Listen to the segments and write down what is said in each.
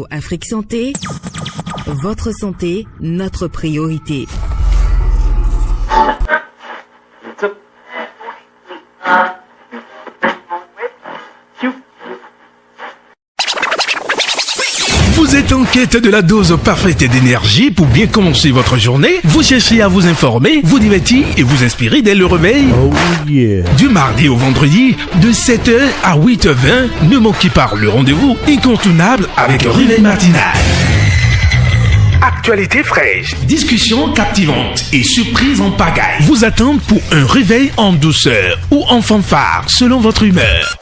Afrique Santé, votre santé, notre priorité. Vous êtes en quête de la dose parfaite d'énergie pour bien commencer votre journée? Vous cherchez à vous informer, vous divertir et vous inspirer dès le réveil? Oh yeah! Du mardi au vendredi, de 7h à 8h20, ne manquez pas le rendez-vous incontournable avec le réveil matinal. Actualité fraîche, discussions captivantes et surprises en pagaille vous attendent pour un réveil en douceur ou en fanfare selon votre humeur.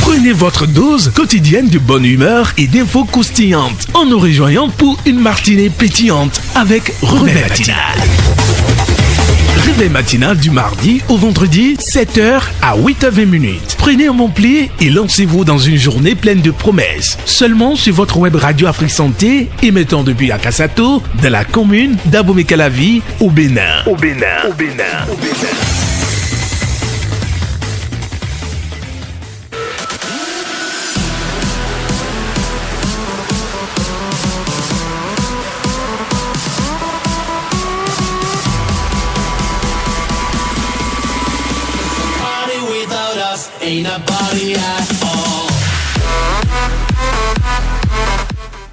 Prenez votre dose quotidienne de bonne humeur et d'infos croustillantes en nous rejoignant pour une matinée pétillante avec Réveil matinal. Réveil matinal du mardi au vendredi, 7h à 8h20. Prenez un bon pli et lancez-vous dans une journée pleine de promesses. Seulement sur votre web radio Afrique Santé, émettant depuis Akasato, dans la commune d'Abomey-Calavi, au Bénin.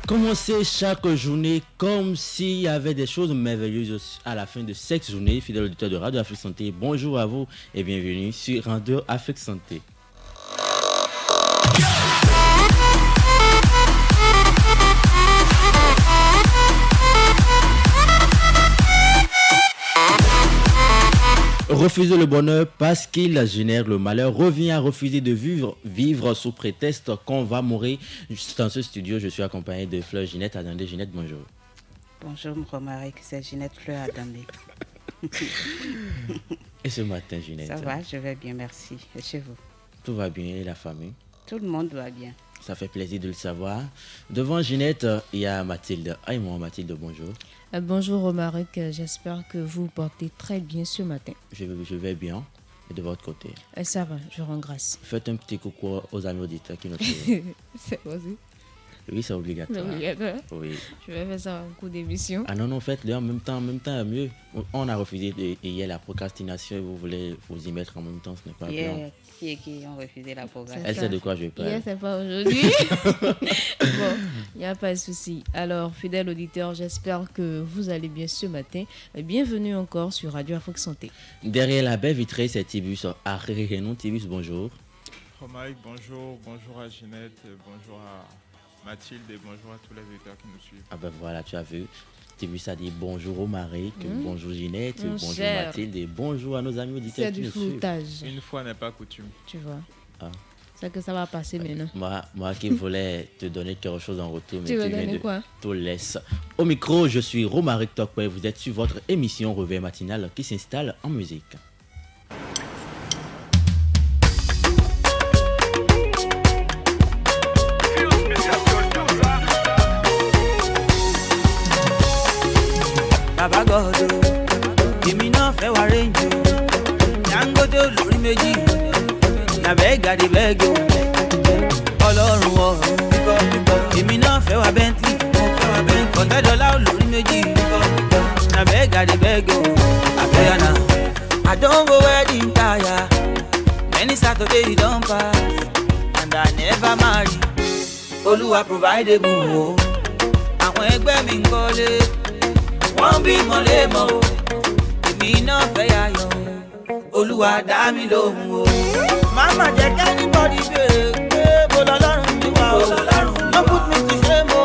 Commencez chaque journée comme s'il y avait des choses merveilleuses à la fin de cette journée. Fidèle auditeur de Radio Afrique Santé, bonjour à vous et bienvenue sur Radio Afrique Santé. Refuser le bonheur parce qu'il génère le malheur revient à refuser de vivre sous prétexte qu'on va mourir. Dans ce studio, je suis accompagné de Fleur Ginette Adandé. Ginette, bonjour. Bonjour, Romaric, c'est Ginette Fleur Adandé. Et ce matin, Ginette? Ça va, je vais bien, merci. Et chez vous? Tout va bien et la famille? Tout le monde va bien. Ça fait plaisir de le savoir. Devant Ginette, il y a Mathilde. Aïe-moi, Mathilde, bonjour. Bonjour Romaric, j'espère que vous portez très bien ce matin. Je vais bien. Et de votre côté? Ça va, je rends grâce. Faites un petit coucou aux amis auditeurs qui nous suivent. C'est aussi. Oui, c'est obligatoire. C'est obligatoire. Oui. Je vais faire ça en cours d'émission. Ah non, faites-le en même temps, mieux. On a refusé hier la procrastination et vous voulez vous y mettre en même temps, ce n'est pas bien. Qui ont refusé la programme. Elle sait de quoi je parle. Hier, c'est pas aujourd'hui. Bon, il n'y a pas de souci. Alors, fidèle auditeur, j'espère que vous allez bien ce matin. Bienvenue encore sur Radio Afrique Santé. Derrière la baie vitrée, c'est Tibus. Non, Tibus, bonjour. Mike, bonjour à Ginette, bonjour à Mathilde et bonjour à tous les auditeurs qui nous suivent. Ah ben voilà, tu as vu. Tibus a dit bonjour au Marie, bonjour Ginette, bonjour cher. Mathilde et bonjour à nos amis auditeurs qui nous suivent. C'est du floutage. Une fois n'est pas coutume. Tu vois. Ah. C'est que ça va passer maintenant. Moi qui voulais te donner quelque chose en retour, mais Tu veux viens donner de quoi? tout laisse. Au micro, je suis Romaric Tokwe. Vous êtes sur votre émission Réveil matinal qui s'installe en musique. Baba God, èmi náà fẹ́ wá range o. Dangote olórí méjì, na bẹ́ẹ̀gà di bẹ́ẹ̀gì o. Ọlọ́run ọ̀run, èmi náà fẹ́ wá Bentley. Ọ̀tẹ́dọ́lá olórí méjì, na bẹ́ẹ̀gà di bẹ́ẹ̀gì o. Àfẹ́yànà, I don go wedding tire. Many Saturday you don pass, and I never marry. Olúwa provide a good o. Àwọn ẹgbẹ́ mi ń kọ́lé. Wọ́n bí mọ̀lẹ́mọ̀ o, èmi náà fẹ́ yayọ̀ o, Olúwa dá mi lóhùn o. Màmá jẹ́ kẹ́nìbọ̀dì béèrè pé bó lọ́lọ́run mi wà o. No put me to shame o,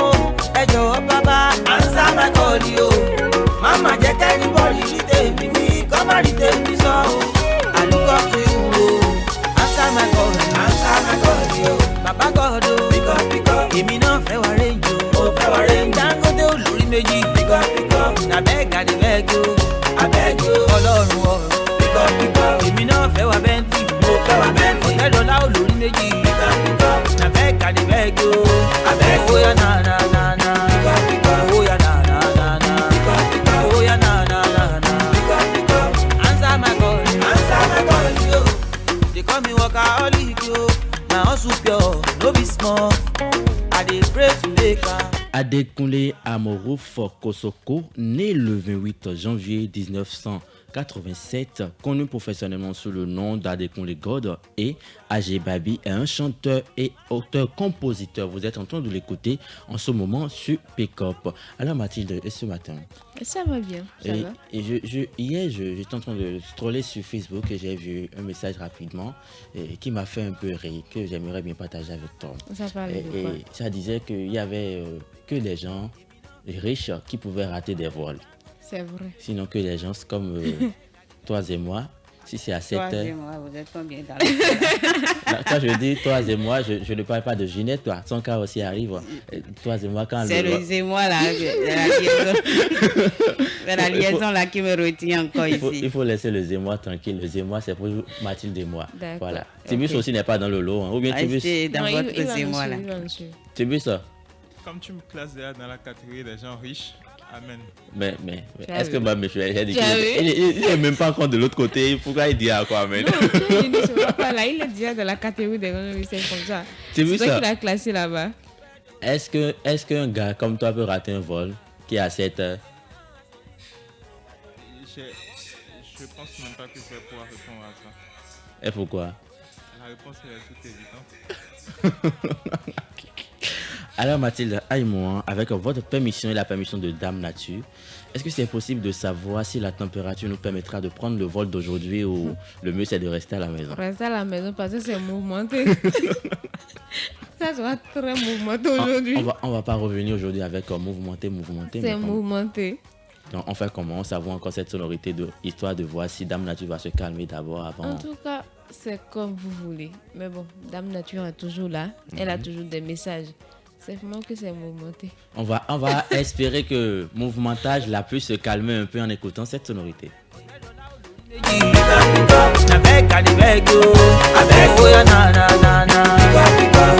ẹ jọ̀wọ́ bàbá answer my call o. Màmá jẹ́ kẹ́nìbọ̀dì rí tèmi wí, kọ́ má rí tèmi sọ o. I look up to you o, answer my call o. Bàbá God o, èmi náà fẹ́ wá range o. Dangote olórí méjì. Na beg I dey beg you, I beg you. Ọlọ́run ọ̀run, èmi náà fẹ́ wá Bentley. Ọ̀tẹ́dọ́lá olórí méjì. Na beg I dey beg you, I beg you. Oya na na na na, oya na na na na, oya na na na na. Answer my call, yo. They call me workaholic, yo. Na hustle pure, no be small. I dey pray to make am. Adekunle Amorouf Kosoko, né le 28 janvier 1987, connu professionnellement sous le nom d'Adekunle God, et AG Babi est un chanteur et auteur-compositeur. Vous êtes en train de l'écouter en ce moment sur P-Cop. Alors Mathilde, et ce matin? Ça va bien, ça va. Et hier, j'étais en train de scroller sur Facebook et j'ai vu un message rapidement qui m'a fait un peu rire, que j'aimerais bien partager avec toi. Ça parlait de quoi? Et ça disait qu'il y avait que les gens riches qui pouvaient rater des vols. C'est vrai. Sinon que les gens comme toi et moi, si c'est à 7 Toi heures. et moi, vous êtes combien dans la Quand je dis toi et moi, je ne parle pas de Ginette, toi. Son cas aussi arrive. Toi et moi, quand C'est le zémois là, la liaison. C'est la liaison là qui me retient encore ici. Il faut laisser le Zémois tranquille. Le Zémois, c'est pour Mathilde et moi. D'accord. Voilà. Tibus aussi n'est pas dans le lot. Hein. Ou bien Tibus. Restez dans Non, votre il va nous zémois là. suivre, il va nous suivre. Tibus, Comme tu me classes déjà dans la catégorie des gens riches, amen. mais Tu est-ce as que vu? ma monsieur, j'ai dit Tu as qu'il n'est même pas encore de l'autre côté. Pourquoi il dit à quoi, mais Non, tu ne sais pas là, il est déjà dans la catégorie des gens c'est comme ça. Tu as vu C'est toi ça? qui l'as classé là-bas. Est-ce qu'un gars comme toi peut rater un vol qui est à 7 heures? Je pense même pas que je vais pouvoir répondre à ça. Et pourquoi? La réponse est toute évidente. Alors Mathilde, aïe-moi, avec votre permission et la permission de Dame Nature, est-ce que c'est possible de savoir si la température nous permettra de prendre le vol d'aujourd'hui ou le mieux c'est de rester à la maison? Reste à la maison parce que c'est mouvementé. Ça sera très mouvementé aujourd'hui. On va pas revenir aujourd'hui avec mouvementé. C'est mais comme- mouvementé. Donc on fait comment? On savoure encore cette sonorité histoire de voir si Dame Nature va se calmer d'abord avant. En tout cas, c'est comme vous voulez. Mais bon, Dame Nature est toujours là. Elle a toujours des messages. C'est vraiment que c'est mouvementé. On va espérer que Mouvementage l'a pu se calmer un peu en écoutant cette sonorité. Na beg, I dey beg you. I beg, oh yeah, na na na na.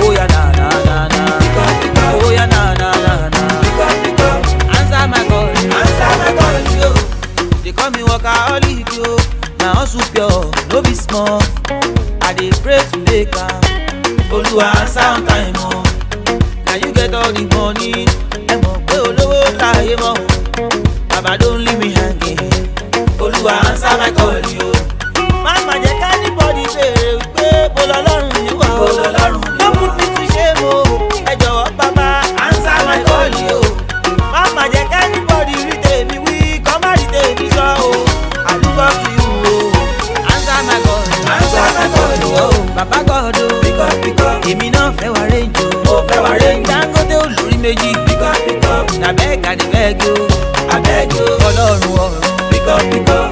Oh yeah, na na na na. Oh yeah, na na na na. Answer my call, yo. They call me workaholic, yo. Na hustle pure, no be small. I dey pray to make am. Oluwa answer on time, oh. Now you get all the money. Ẹ mọ̀ pé olówó láyé mọ́. Baba don't leave me hanging. Olúwa answer my call yo. Má jẹ́ ká anybody béèrè wípé bó lọ́lọ́run ni wà o. No put me to shame o. Ẹ jọ̀wọ́ bàbá answer my call yo. Má jẹ́ ká anybody rí tèmi wí kọ́ má rí tèmi sọ o. I look up to you o. Answer my call yo. Bàbá God o. Èmi náà fẹ́ wá range o. Dangote olórí méjì. Na beg I dey beg yo. Ọlọ́run ọ̀run.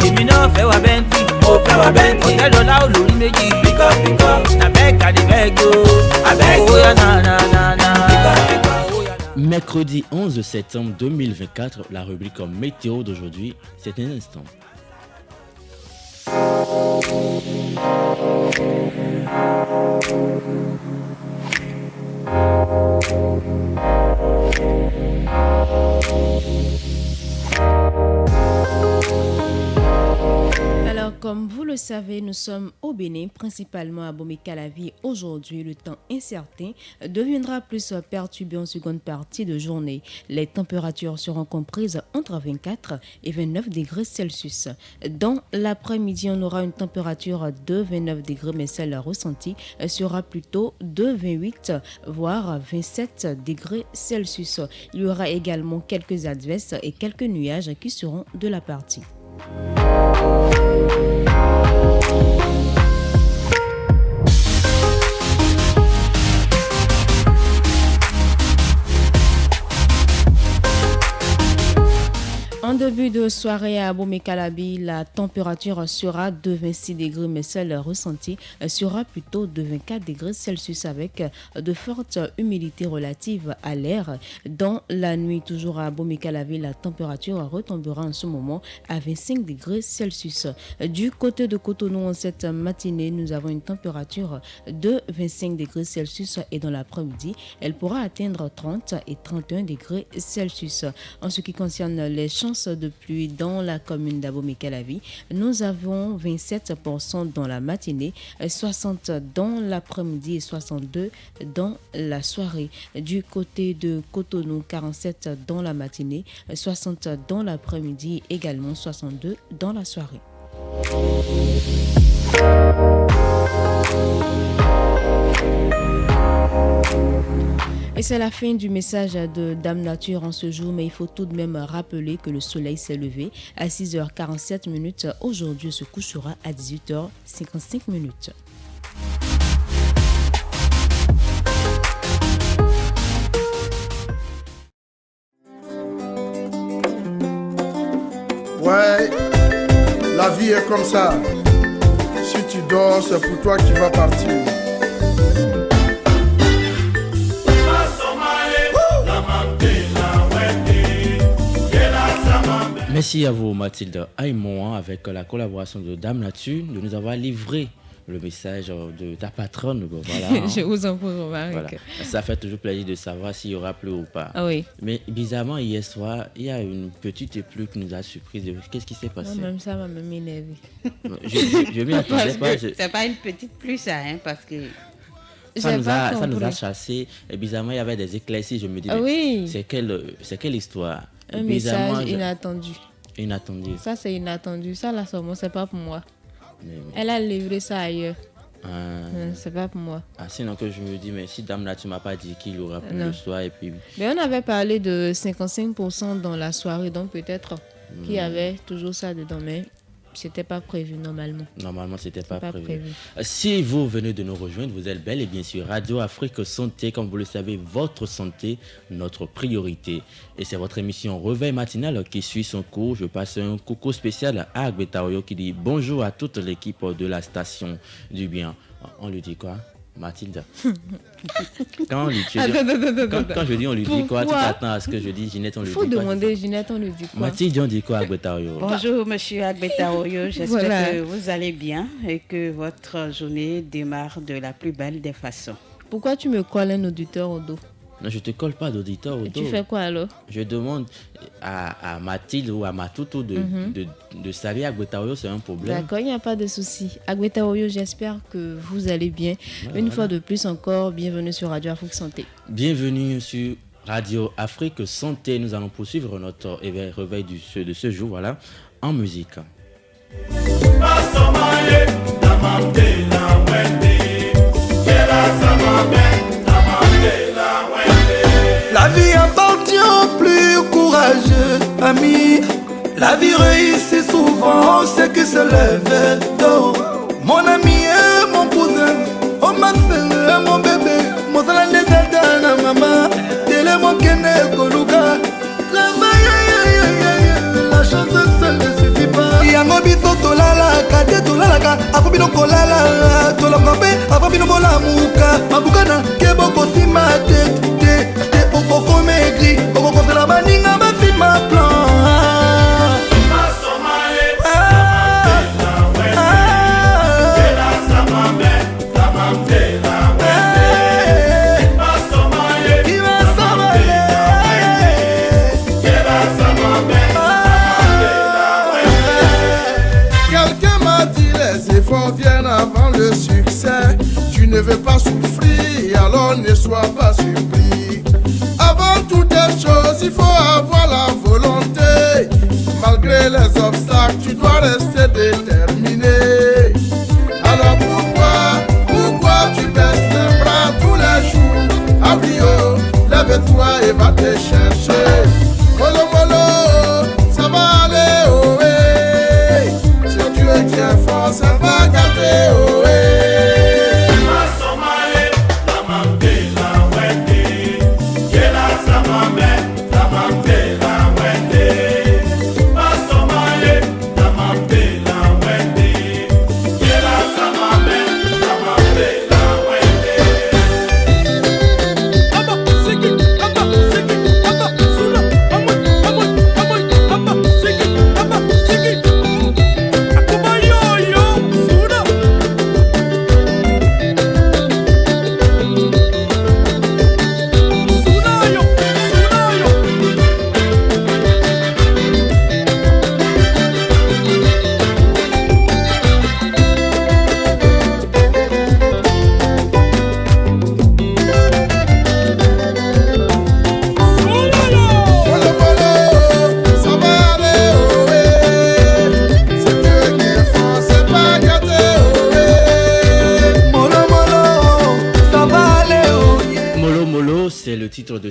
Èmi náà fẹ́ wá bẹ́ntì. Ọ̀tẹ́dọ̀lá olórí méjì. Na beg I dey beg yo. Oya na na na na. Mercredi 11 septembre 2024, la rubrique météo d'aujourd'hui, c'est un instant. Alors, comme vous le savez, nous sommes au Bénin, principalement à Bomé-Calavi. Aujourd'hui, le temps incertain deviendra plus perturbé en seconde partie de journée. Les températures seront comprises entre 24 et 29 degrés Celsius. Dans l'après-midi, on aura une température de 29 degrés, mais celle ressentie sera plutôt de 28 voire 27 degrés Celsius. Il y aura également quelques adverses et quelques nuages qui seront de la partie. En début de soirée à Bomé-Calavi, la température sera de 26 degrés, mais celle ressentie sera plutôt de 24 degrés Celsius avec de fortes humidités relatives à l'air. Dans la nuit, toujours à Bomé-Calavi, la température retombera en ce moment à 25 degrés Celsius. Du côté de Cotonou, en cette matinée, nous avons une température de 25 degrés Celsius et dans l'après-midi, elle pourra atteindre 30 et 31 degrés Celsius. En ce qui concerne les chances de pluie dans la commune d'Abomey-Calavi. Nous avons 27% dans la matinée, 60 dans l'après-midi et 62 dans la soirée. Du côté de Cotonou, 47 dans la matinée, 60 dans l'après-midi, également 62 dans la soirée. Et c'est la fin du message de Dame Nature en ce jour, mais il faut tout de même rappeler que le soleil s'est levé à 6h47. Aujourd'hui, il se couchera à 18h55. Ouais, la vie est comme ça. Si tu dors, c'est pour toi qui vas partir. Merci à vous, Mathilde Aïmoan, avec la collaboration de Dame Nature, de nous avoir livré le message de ta patronne. Voilà. Je vous en prie, Romaric. Voilà. Ça fait toujours plaisir de savoir s'il y aura plus ou pas. Ah oui. Mais bizarrement, hier soir, il y a une petite pluie qui nous a surpris. Qu'est-ce qui s'est passé? Moi, même ça m'a même énervé. Je m'y attendais pas. C'est pas une petite pluie, ça, hein, parce que... Ça nous a chassé. Et bizarrement, il y avait des éclaircies. Je me dis, oui. c'est quelle histoire? Un message inattendu. Inattendu. Ça, c'est inattendu. Ça, là, c'est pas pour moi. Elle a livré ça ailleurs. C'est pas pour moi. Sinon que je me dis, mais si Dame Nature m'a pas dit qu'il y aura plus le soir et puis... Mais on avait parlé de 55% dans la soirée, donc peut-être qu'il y avait toujours ça dedans, mais c'était pas prévu normalement. Normalement, c'était pas prévu. Si vous venez de nous rejoindre, vous êtes bel et bien sûr Radio Afrique Santé. Comme vous le savez, votre santé, notre priorité. Et c'est votre émission Réveil matinal qui suit son cours. Je passe un coucou spécial à Agbetaoyo qui dit bonjour à toute l'équipe de la station du bien. On lui dit quoi? Mathilde. Quand je dis on lui dit quoi, tu t'attends à ce que je dis Ginette, on lui dit quoi? Il faut demander Ginette, on lui dit quoi? Mathilde, on dit quoi à Agbetaoyo? Bonjour monsieur Agbetaoyo, j'espère que vous allez bien et que votre journée démarre de la plus belle des façons. Pourquoi tu me colles un auditeur au dos? Non, je ne te colle pas d'auditeur au dos. Tu fais quoi alors? Je demande à Mathilde ou à Matoutou de saluer Agbetaoyo, c'est un problème. D'accord, il n'y a pas de souci. Agbetaoyo, j'espère que vous allez bien. Une fois de plus encore, bienvenue sur Radio Afrique Santé. Bienvenue sur Radio Afrique Santé. Nous allons poursuivre notre réveil de ce jour, voilà, en musique. La vie appartient aux plus courageux, amis. La vie réussit souvent ceux qui se lèvent tôt. Mon ami et mon cousin, oh ma soeur, mon bébé, mon salade de maman, télé mon kene koluka. La chance seule ne suffit pas. Yango bito tolala, kate tolalaka, akobino kolala, tolakambe, akobino molamuka, mabukana keboko simate. Oko maigri, oko kofela baninga bafima plan. Quelqu'un m'a dit les efforts viennent avant le succès. Tu ne veux pas souffrir, alors ne sois pas surpris. Avant toutes les choses, il faut avoir la volonté. Malgré les obstacles, tu dois rester déterminé. Alors pourquoi tu baisses les bras tous les jours? Abrio, lève-toi et va te chercher. Molo molo, ça va aller, oh hey. Si tu es bien fort, ça va gâter, oh hey.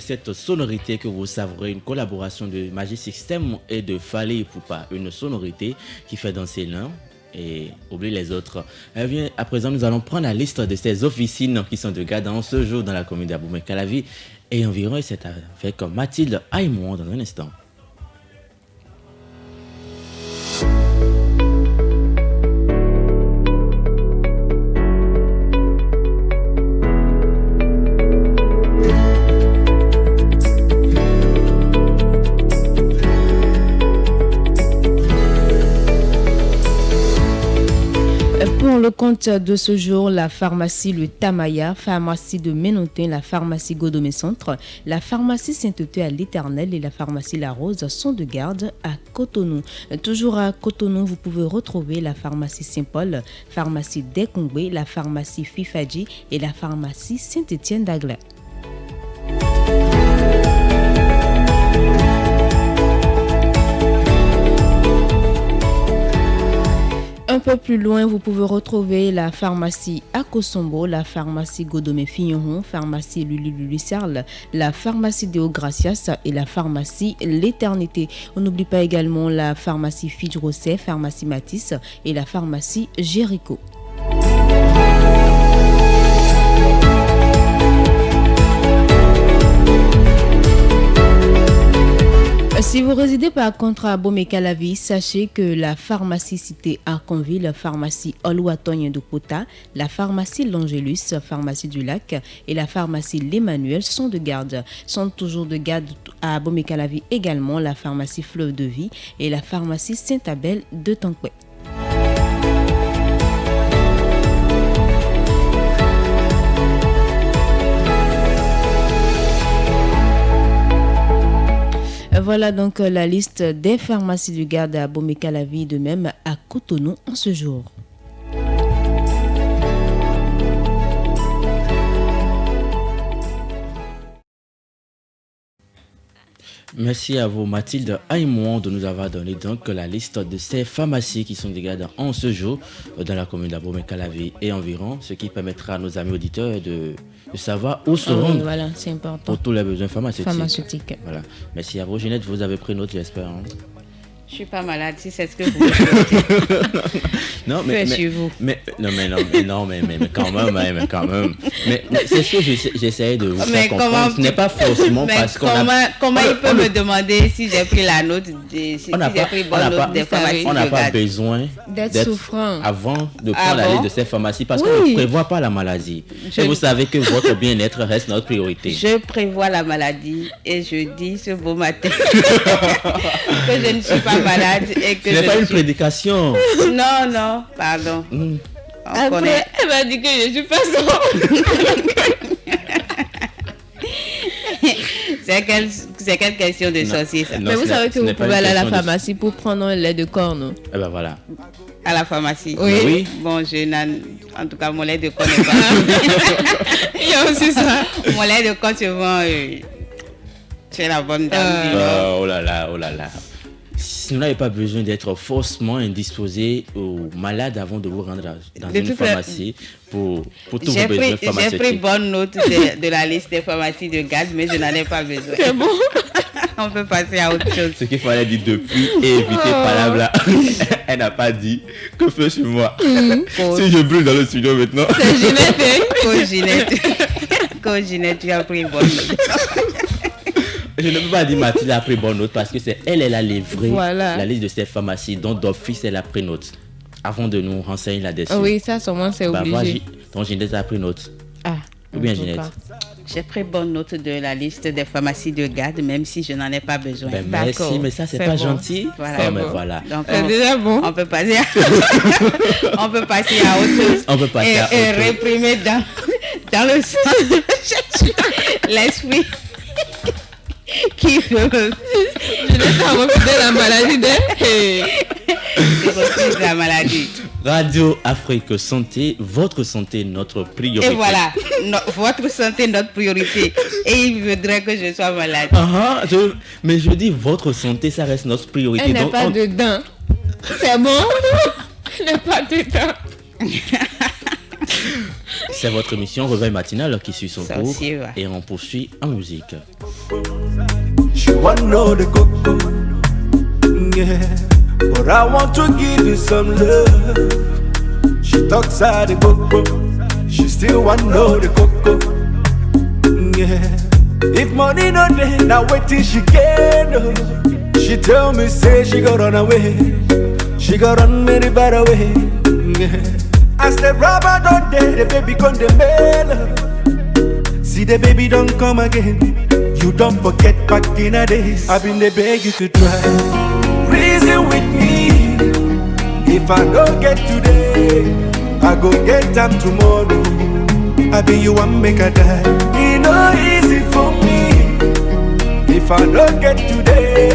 cette sonorité que vous savourez, une collaboration de Magic System et de Fally Ipupa, une sonorité qui fait danser l'un et oublie les autres. Eh bien, à présent, nous allons prendre la liste de ces officines qui sont de garde en ce jour dans la commune d'Abomey-Calavi et environ, et c'est avec Mathilde Aymon dans un instant. Pour le compte de ce jour, la pharmacie Le Tamaya, pharmacie de Ménontin, la pharmacie Godomé Centre, la pharmacie Saint-Euté à l'Éternel et la pharmacie La Rose sont de garde à Cotonou. Toujours à Cotonou, vous pouvez retrouver la pharmacie Saint-Paul, pharmacie Dekoungbe, la pharmacie Fifadji et la pharmacie Saint-Étienne d'Agla. Un peu plus loin, vous pouvez retrouver la pharmacie Akosombo, la pharmacie Godomé Figneron, pharmacie Lulu-Lulu-Sarl, la pharmacie Deo Gracias et la pharmacie L'Éternité. On n'oublie pas également la pharmacie Fidj-Rosset, pharmacie Matisse et la pharmacie Jéricho. Si vous résidez par contre à Abomey-Calavi, sachez que la pharmacie cité Arconville, la pharmacie Oluwatogne de Pota, la pharmacie L'Angélus, pharmacie du Lac et la pharmacie L'Emmanuel sont de garde. Sont toujours de garde à Abomey-Calavi également la pharmacie Fleuve de Vie et la pharmacie Saint-Abel de Tanquet. Voilà donc la liste des pharmacies du garde à Abomey-Calavi, de même à Cotonou en ce jour. Merci à vous Mathilde Aymon de nous avoir donné donc la liste de ces pharmacies qui sont des gardes en ce jour dans la commune d'Abomey-Calavi et environ, ce qui permettra à nos amis auditeurs de savoir où se rendre. Voilà, c'est important. Pour tous les besoins pharmaceutiques. Voilà. Merci à vous. Ginette, vous avez pris note, j'espère. Hein? Je suis pas malade, si c'est ce que vous voulez. Non, mais quand même. Mais c'est ce que j'essayais de vous faire comprendre. Ce n'est pas forcément parce qu'on a... Comment il peut me demander si j'ai pris la note, si j'ai pris bonne note des pharmacies? On n'a pas besoin d'être souffrant avant de prendre la liste de ces pharmacies parce qu'on ne prévoit pas la maladie. Et vous savez que votre bien-être reste notre priorité. Je prévois la maladie et je dis ce beau matin que je ne suis pas malade et que ce n'est pas une prédication. Non, pardon. Après, elle m'a dit que je suis pas sorte. C'est quelle question de sorcier ça? Mais vous savez que vous pouvez aller à la pharmacie pour prendre un lait de corne. Eh ben voilà. À la pharmacie? Oui. Bon, en tout cas, mon lait de corne n'est pas. Il y a aussi ça. Mon lait de corne se vend chez la bonne dame. Oh là là. Vous n'avez pas besoin d'être faussement indisposé ou malade avant de vous rendre dans une pharmacie pour tous vos besoins pharmaceutiques. J'ai pris bonne note de la liste des pharmacies de garde, mais je n'en ai pas besoin. C'est bon. On peut passer à autre chose. Ce qu'il fallait dire depuis et éviter par là. Elle n'a pas dit que feu sur moi. Si je brûle dans le studio maintenant. C'est Ginette. Ginette, tu as pris bonne note. Je ne peux pas dire Mathilde a pris bonne note parce que c'est elle a livré la liste de ces pharmacies dont d'office elle a pris note avant de nous renseigner là-dessus. Oui, ça sûrement c'est obligé. Donc Ginette a pris note. Ou bien Ginette? J'ai pris bonne note de la liste des pharmacies de garde, même si je n'en ai pas besoin. Merci, mais ça c'est pas bon. Gentil. Voilà. Voilà. Donc c'est déjà bon. On peut passer à autre chose. On peut passer à autre chose. Et réprimer dans le sens l'esprit qui veut. Je n'ai pas refusé la maladie d'elle. Je refuse la maladie. Radio Afrique Santé, votre santé, notre priorité. Et voilà, votre santé, notre priorité. Et il voudrait que je sois malade. Mais je dis votre santé, ça reste notre priorité. Elle n'est pas dedans. C'est bon. Elle n'est pas dedans. C'est votre émission Réveil matinal qui suit son Ça cours aussi, ouais. et on poursuit en musique. She wanna know the coco, yeah. But I want to give you some love. She talks out the coco, she still wanna know the coco, yeah. If money no dey, now wait till she get no. She tell me say she got run away, she got run very far away, yeah. As the rubber don't dey, the baby come the mail. See the baby don't come again. You don't forget back in the days. I've been there beg you to try. Reason with me. If I don't get today, I go get them tomorrow. I be you want make a die. It no easy for me. If I don't get today,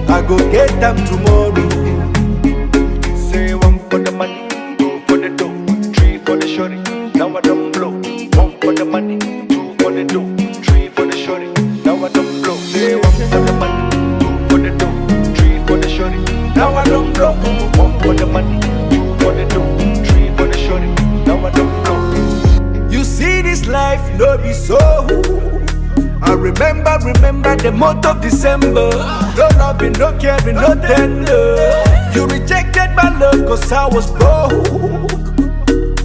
I go get them tomorrow. Say one for the money, two for the dough, three for the shorty. Now I don't blow. One for the money, two for the dough, three for the shorty. Now I don't blow. Say one for the money, two for the dough, three for the shorty. Now I don't blow. One for the money, two for the dough, three for the shorty. Now I don't blow. You see this life no be so. I remember the month of December. No loving, no caring, no tender. You rejected my love cause I was broke.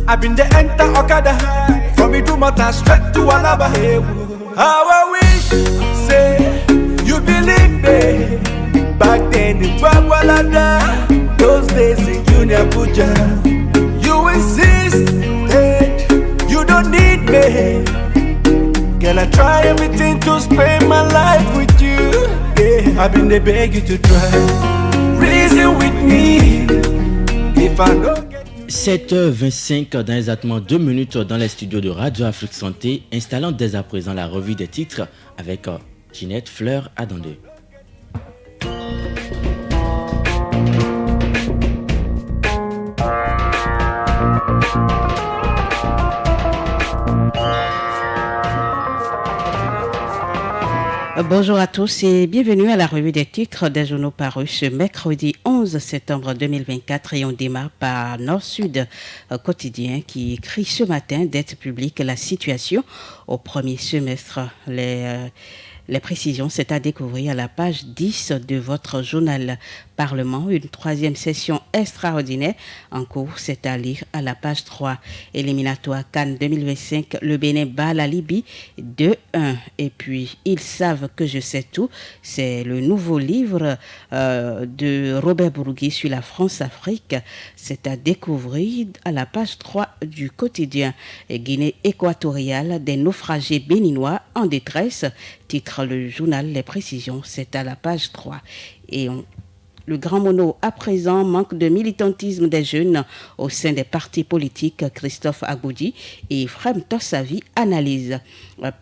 I've been the enter Okada. From Idumota straight to Alaba. How I wish, say, you believe me. Back then in Bagwalada, those days in Union Abuja. You insist that you don't need me. Can I try everything to spend my life with you? Yeah, I've been there beg you to try. Reason with me. If I don't get 7h25 dans exactement 2 minutes dans les studios de Radio Afrique Santé, installant dès à présent la revue des titres avec Ginette Fleur Adandé. Bonjour à tous et bienvenue à la revue des titres des journaux parus ce mercredi 11 septembre 2024 et on démarre par Nord-Sud quotidien qui écrit ce matin dette publique la situation au premier semestre. Les précisions, c'est à découvrir à la page 10 de votre journal Parlement. Une troisième session extraordinaire en cours, c'est à lire à la page 3. Éliminatoire CAN 2025, le Bénin bat la Libye 2-1. Et puis, ils savent que je sais tout. C'est le nouveau livre de Robert Bourgui sur la France-Afrique. C'est à découvrir à la page 3 du quotidien. Guinée équatoriale, des naufragés béninois en détresse. Titre le journal, les précisions, c'est à la page 3. Et le grand mono à présent, manque de militantisme des jeunes au sein des partis politiques. Christophe Agoudi et Frem Tossavi analysent.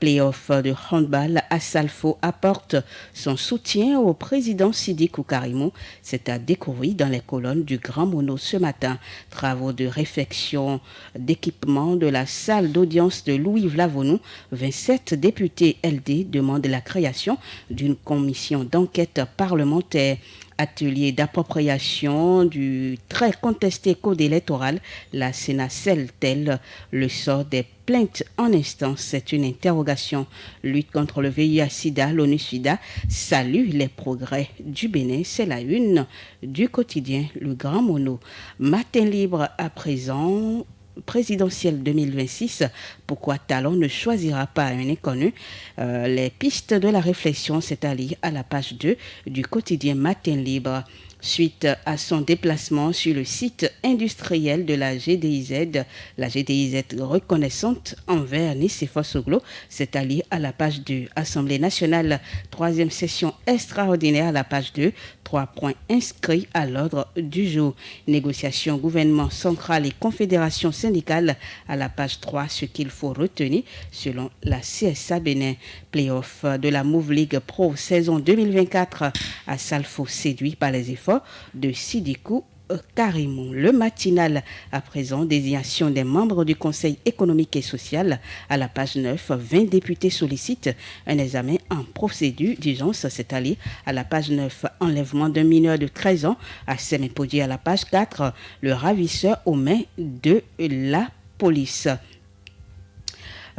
Playoff de handball, Assalfo apporte son soutien au président Sidi Koukarimou. C'est à découvrir dans les colonnes du grand mono ce matin. Travaux de réfection d'équipement de la salle d'audience de Louis Vlavonou. 27 députés LD demandent la création d'une commission d'enquête parlementaire. Atelier d'appropriation du très contesté code électoral, la Sénat scelle-t-elle le sort des plaintes en instance? C'est une interrogation. Lutte contre le VIH-Sida, l'ONU-SIDA salue les progrès du Bénin. C'est la une du quotidien, le grand mono. Matin libre à présent. Présidentielle 2026, pourquoi Talon ne choisira pas un inconnu? Les pistes de la réflexion, c'est à lire à la page 2 du quotidien Matin Libre. Suite à son déplacement sur le site industriel de la GDIZ reconnaissante envers Nicéphore Soglo, c'est à lire à la page 2. Assemblée nationale, troisième session extraordinaire à la page 2. 3 points inscrits à l'ordre du jour. Négociations gouvernement central et confédération syndicale à la page 3, ce qu'il faut retenir selon la CSA Bénin. Playoff de la Move League Pro saison 2024 à Salfo séduit par les efforts de Sidikou Karimou. Le matinal à présent, désignation des membres du Conseil économique et social à la page 9. 20 députés sollicitent un examen en procédure d'urgence, c'est-à-dire à la page 9. Enlèvement d'un mineur de 13 ans à Sémépodier à la page 4. Le ravisseur aux mains de la police.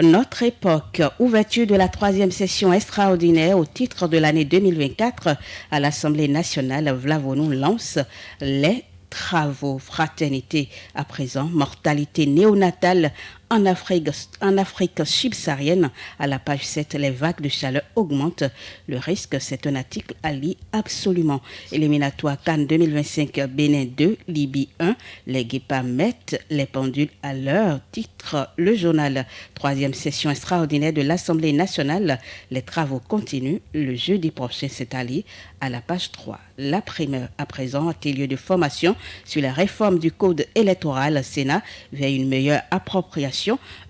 Notre époque, ouverture de la 3e session extraordinaire au titre de l'année 2024 à l'Assemblée nationale, Vlavonou lance les travaux. Fraternité à présent, mortalité néonatale en Afrique subsaharienne. À la page 7, les vagues de chaleur augmentent. Le risque, c'est un article à lire absolument. Éliminatoire CAN 2025, Bénin 2, Libye 1. Les guépards mettent les pendules à l'heure. Titre le journal. 3e session extraordinaire de l'Assemblée nationale. Les travaux continuent. Le jeudi prochain, c'est à lire à la page 3. La primeur, à présent, atelier de formation sur la réforme du code électoral Sénat vers une meilleure appropriation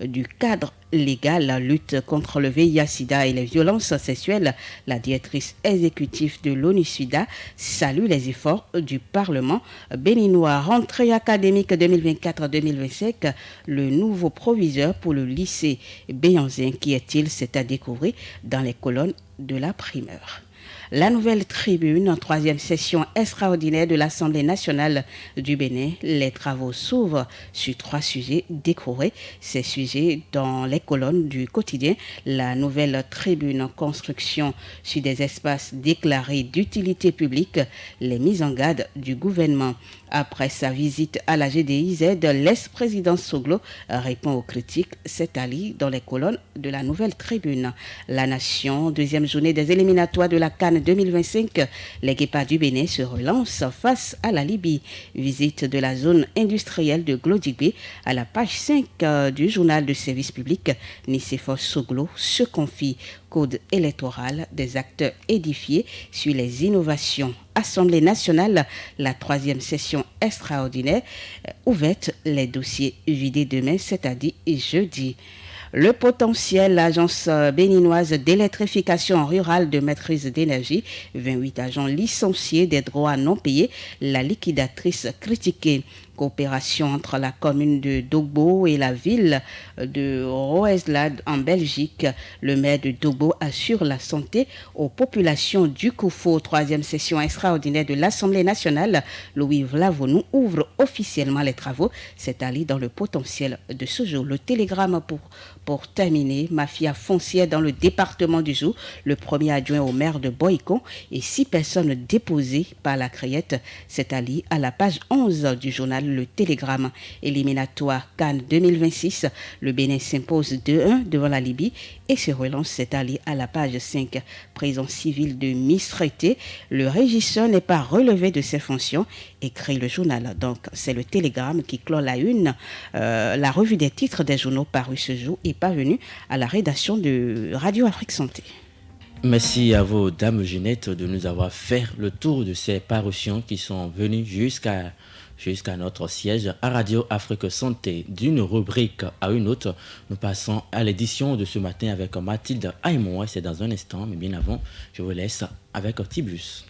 du cadre légal, la lutte contre le VIH-Sida et les violences sexuelles. La directrice exécutive de l'ONU-SIDA salue les efforts du Parlement béninois. Rentrée académique 2024-2025, le nouveau proviseur pour le lycée Béanzin, qui est-il? C'est à découvrir dans les colonnes de la primeur. La nouvelle tribune, 3e session extraordinaire de l'Assemblée nationale du Bénin. Les travaux s'ouvrent sur 3 sujets décorés. Ces sujets dans les colonnes du quotidien. La nouvelle tribune, construction sur des espaces déclarés d'utilité publique. Les mises en garde du gouvernement. Après sa visite à la GDIZ, l'ex-président Soglo répond aux critiques. C'est à lire dans les colonnes de la nouvelle tribune. La Nation, 2e journée des éliminatoires de la CAN 2025. Les guépards du Bénin se relancent face à la Libye. Visite de la zone industrielle de Glodigbe. À la page 5 du journal de service public, Nicéphore Soglo se confie. Code électoral, des acteurs édifiés sur les innovations. Assemblée nationale, la 3e session extraordinaire ouverte, les dossiers vidés demain, c'est-à-dire jeudi. Le potentiel, l'agence béninoise d'électrification rurale de maîtrise d'énergie, 28 agents licenciés, des droits non payés, la liquidatrice critiquée. Coopération entre la commune de Dogbo et la ville de Roeslade en Belgique. Le maire de Dogbo assure la santé aux populations du Koufo. 3e session extraordinaire de l'Assemblée nationale. Louis Vlavonou ouvre officiellement les travaux. C'est à lire dans le potentiel de ce jour. Le télégramme pour terminer. Mafia foncière dans le département du jour. Le premier adjoint au maire de Boycon et 6 personnes déposées par la Criette. C'est à lire à la page 11 du journal Le Télégramme. Éliminatoire CAN 2026, le Bénin s'impose 2-1 devant la Libye et se relance, c'est à lire à la page 5. Prison civile de Mistreté, le régisseur n'est pas relevé de ses fonctions, écrit le journal. Donc c'est le Télégramme qui clôt la une. La revue des titres des journaux parus ce jour est parvenue à la rédaction de Radio Afrique Santé. Merci à vous, Dame Ginette, de nous avoir fait le tour de ces parutions qui sont venues jusqu'à notre siège à Radio Afrique Santé. D'une rubrique à une autre, nous passons à l'édition de ce matin avec Mathilde Aymon. C'est dans un instant, mais bien avant, je vous laisse avec Tibus.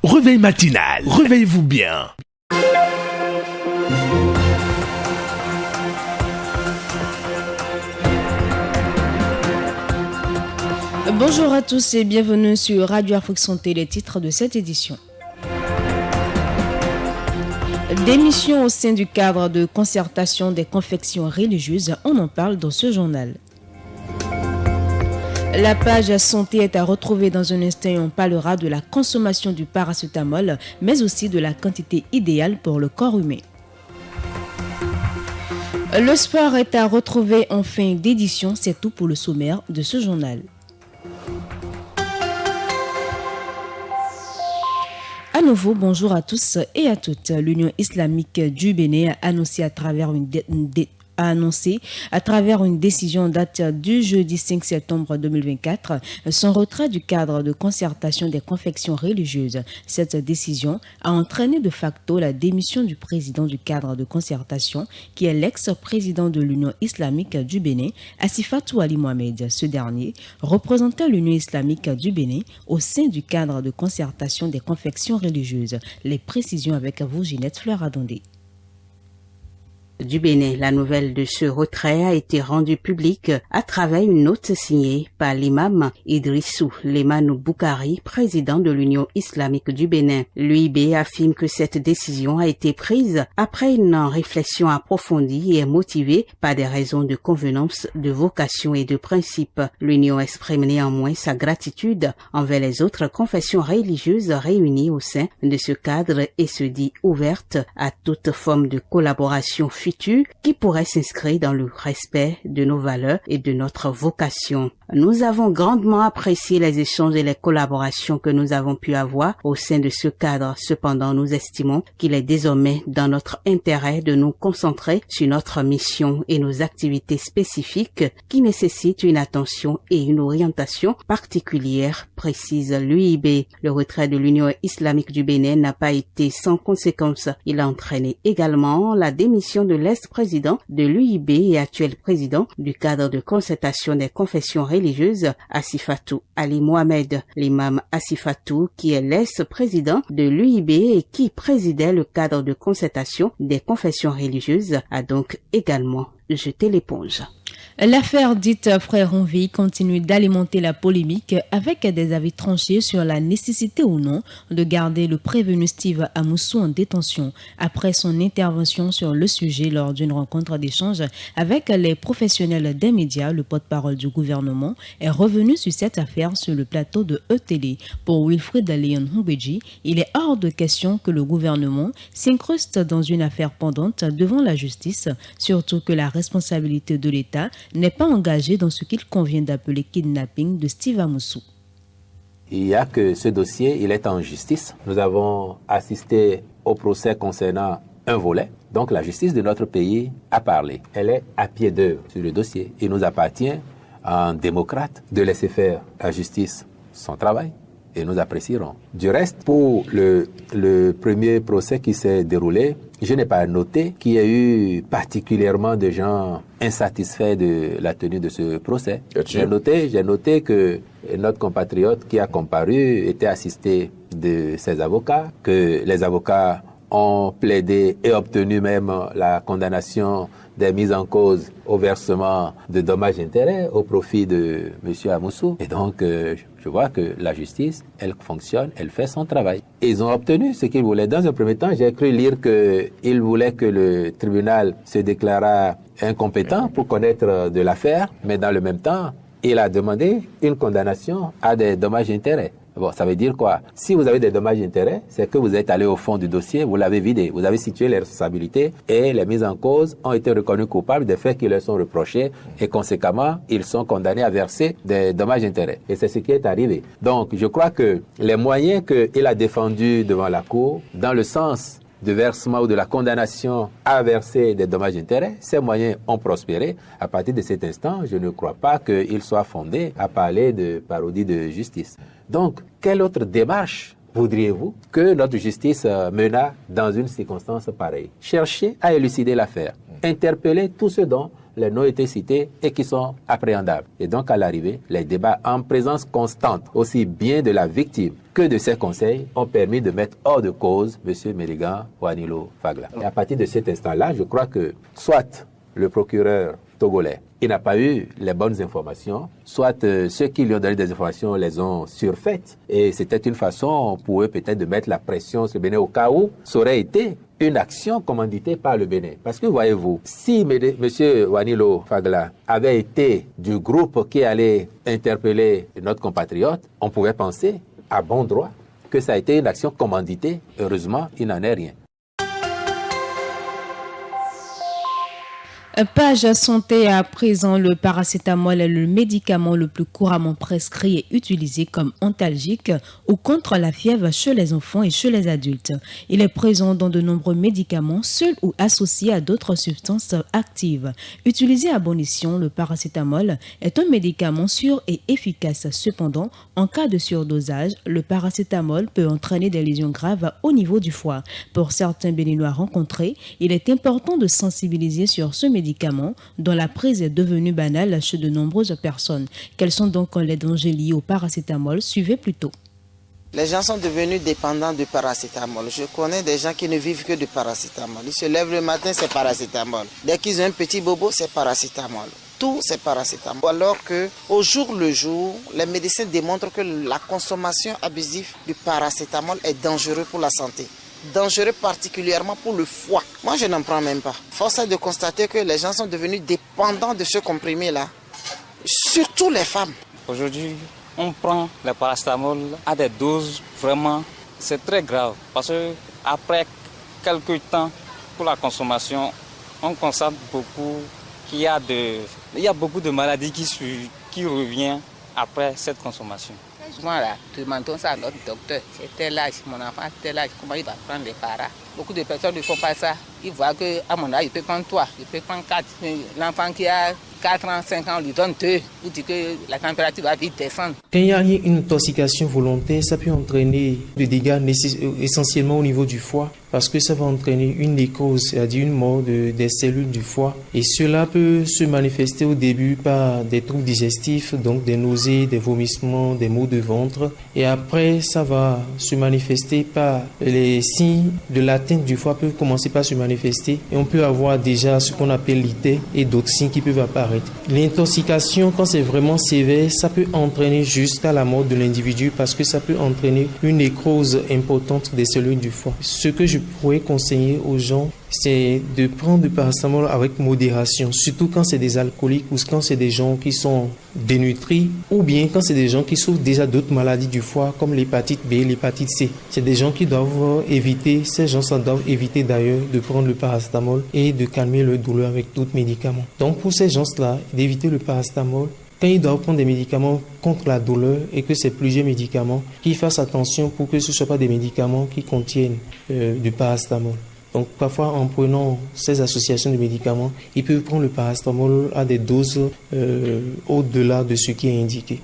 Réveil matinal, réveillez-vous bien. Bonjour à tous et bienvenue sur Radio Afrique Santé, les titres de cette édition. Démission au sein du cadre de concertation des confections religieuses, on en parle dans ce journal. La page santé est à retrouver dans un instant et on parlera de la consommation du paracétamol, mais aussi de la quantité idéale pour le corps humain. Le sport est à retrouver en fin d'édition, c'est tout pour le sommaire de ce journal. À nouveau, bonjour à tous et à toutes. L'Union islamique du Bénin a annoncé à travers a annoncé à travers une décision date du jeudi 5 septembre 2024 son retrait du cadre de concertation des confessions religieuses. Cette décision a entraîné de facto la démission du président du cadre de concertation qui est l'ex-président de l'Union islamique du Bénin, Assifatou Ali Mohamed. Ce dernier représentait l'Union islamique du Bénin au sein du cadre de concertation des confessions religieuses. Les précisions avec vous, Ginette Fleur-Adondé. Du Bénin, la nouvelle de ce retrait a été rendue publique à travers une note signée par l'imam Idrissou Lemanou Boukari, président de l'Union islamique du Bénin. L'UIB affirme que cette décision a été prise après une réflexion approfondie et motivée par des raisons de convenance, de vocation et de principe. L'Union exprime néanmoins sa gratitude envers les autres confessions religieuses réunies au sein de ce cadre et se dit ouverte à toute forme de collaboration future qui pourrait s'inscrire dans le respect de nos valeurs et de notre vocation. Nous avons grandement apprécié les échanges et les collaborations que nous avons pu avoir au sein de ce cadre. Cependant, nous estimons qu'il est désormais dans notre intérêt de nous concentrer sur notre mission et nos activités spécifiques qui nécessitent une attention et une orientation particulière, précise l'UIB. Le retrait de l'Union islamique du Bénin n'a pas été sans conséquence. Il a entraîné également la démission de l'ex-président de l'UIB et actuel président du cadre de concertation des confessions religieuse Assifatou Ali Mohamed. L'imam Assifatou, qui est l'ex-président de l'UIB et qui présidait le cadre de concertation des confessions religieuses, a donc également jeté l'éponge. L'affaire dite Frère Ronville continue d'alimenter la polémique avec des avis tranchés sur la nécessité ou non de garder le prévenu Steve Amoussou en détention après son intervention sur le sujet lors d'une rencontre d'échange avec les professionnels des médias. Le porte-parole du gouvernement est revenu sur cette affaire sur le plateau de E-Télé. Pour Wilfried Léon Humbeji, il est hors de question que le gouvernement s'incruste dans une affaire pendante devant la justice, surtout que la responsabilité de l'État n'est pas engagé dans ce qu'il convient d'appeler kidnapping de Steve Amoussou. Il n'y a que ce dossier, il est en justice. Nous avons assisté au procès concernant un volet. Donc la justice de notre pays a parlé. Elle est à pied d'œuvre sur le dossier. Il nous appartient, en démocrate, de laisser faire la justice son travail. Et nous apprécierons. Du reste, pour le premier procès qui s'est déroulé, je n'ai pas noté qu'il y ait eu particulièrement de gens insatisfaits de la tenue de ce procès. J'ai noté que notre compatriote qui a comparu était assisté de ses avocats, que les avocats ont plaidé et obtenu même la condamnation des mises en cause au versement de dommages-intérêts au profit de M. Amoussou. Et donc, je vois que la justice, elle fonctionne, elle fait son travail. Et ils ont obtenu ce qu'ils voulaient. Dans un premier temps, j'ai cru lire qu'ils voulaient que le tribunal se déclarât incompétent pour connaître de l'affaire, mais dans le même temps, il a demandé une condamnation à des dommages-intérêts. Bon, ça veut dire quoi? Si vous avez des dommages-intérêts, c'est que vous êtes allé au fond du dossier, vous l'avez vidé, vous avez situé les responsabilités et les mises en cause ont été reconnus coupables des faits qui leur sont reprochés et conséquemment, ils sont condamnés à verser des dommages-intérêts. Et c'est ce qui est arrivé. Donc, je crois que les moyens qu'il a défendus devant la Cour, dans le sens de versement ou de la condamnation à verser des dommages-intérêts, ces moyens ont prospéré. À partir de cet instant, je ne crois pas qu'il soit fondé à parler de parodie de justice. Donc, quelle autre démarche voudriez-vous que notre justice menât dans une circonstance pareille? Chercher à élucider l'affaire, interpeller tous ceux dont les noms étaient cités et qui sont appréhendables. Et donc, à l'arrivée, les débats en présence constante, aussi bien de la victime que de ses conseils, ont permis de mettre hors de cause M. Merigan Wanilo Fagla. Et à partir de cet instant-là, je crois que soit le procureur togolais, il n'a pas eu les bonnes informations, soit ceux qui lui ont donné des informations les ont surfaites. Et c'était une façon pour eux peut-être de mettre la pression sur le Bénin au cas où ça aurait été une action commanditée par le Bénin. Parce que voyez-vous, si M. Wanilo Fagla avait été du groupe qui allait interpeller notre compatriote, on pouvait penser à bon droit que ça a été une action commanditée. Heureusement, il n'en est rien. Page santé à présent, le paracétamol est le médicament le plus couramment prescrit et utilisé comme antalgique ou contre la fièvre chez les enfants et chez les adultes. Il est présent dans de nombreux médicaments, seul ou associé à d'autres substances actives. Utilisé à bon escient, le paracétamol est un médicament sûr et efficace. Cependant, en cas de surdosage, le paracétamol peut entraîner des lésions graves au niveau du foie. Pour certains Béninois rencontrés, il est important de sensibiliser sur ce médicament dont la prise est devenue banale chez de nombreuses personnes. Quels sont donc les dangers liés au paracétamol? Suivez plutôt. Les gens sont devenus dépendants du paracétamol. Je connais des gens qui ne vivent que du paracétamol. Ils se lèvent le matin, c'est paracétamol. Dès qu'ils ont un petit bobo, c'est paracétamol. Tout, c'est paracétamol. Alors qu'au jour le jour, les médecins démontrent que la consommation abusive du paracétamol est dangereuse pour la santé. Dangereux particulièrement pour le foie. Moi, je n'en prends même pas. Force est de constater que les gens sont devenus dépendants de ce comprimé-là. Surtout les femmes. Aujourd'hui, on prend le paracétamol à des doses vraiment, c'est très grave. Parce que après quelques temps pour la consommation, on constate beaucoup qu'il y a beaucoup de maladies qui reviennent après cette consommation. Moi là, demandons ça à notre docteur. C'est tel âge, mon enfant, tel âge, comment il va prendre les paras? Beaucoup de personnes ne font pas ça. Ils voient qu'à mon âge, il peut prendre 3, il peut prendre 4. L'enfant qui a 4 ans, 5 ans, on lui donne 2. Vous dites que la température va vite descendre. Quand il y a une intoxication volontaire, ça peut entraîner des dégâts essentiellement au niveau du foie, parce que ça va entraîner une nécrose, c'est-à-dire une mort des cellules du foie. Et cela peut se manifester au début par des troubles digestifs, donc des nausées, des vomissements, des maux de ventre. Et après, ça va se manifester par les signes de l'atteinte du foie peuvent commencer par se manifester. Et on peut avoir déjà ce qu'on appelle l'ité et d'autres signes qui peuvent apparaître. L'intoxication, quand c'est vraiment sévère, ça peut entraîner jusqu'à la mort de l'individu parce que ça peut entraîner une nécrose importante des cellules du foie. Ce que je pourrais conseiller aux gens, c'est de prendre du paracétamol avec modération, surtout quand c'est des alcooliques ou quand c'est des gens qui sont dénutris ou bien quand c'est des gens qui souffrent déjà d'autres maladies du foie comme l'hépatite B, l'hépatite C. C'est des gens qui doivent éviter, ces gens-là doivent éviter d'ailleurs de prendre le paracétamol et de calmer leur douleur avec d'autres médicaments. Donc pour ces gens-là, d'éviter le paracétamol, quand ils doivent prendre des médicaments contre la douleur et que c'est plusieurs médicaments, qu'ils fassent attention pour que ce ne soit pas des médicaments qui contiennent du paracétamol. Donc parfois en prenant ces associations de médicaments, ils peuvent prendre le paracétamol à des doses au-delà de ce qui est indiqué.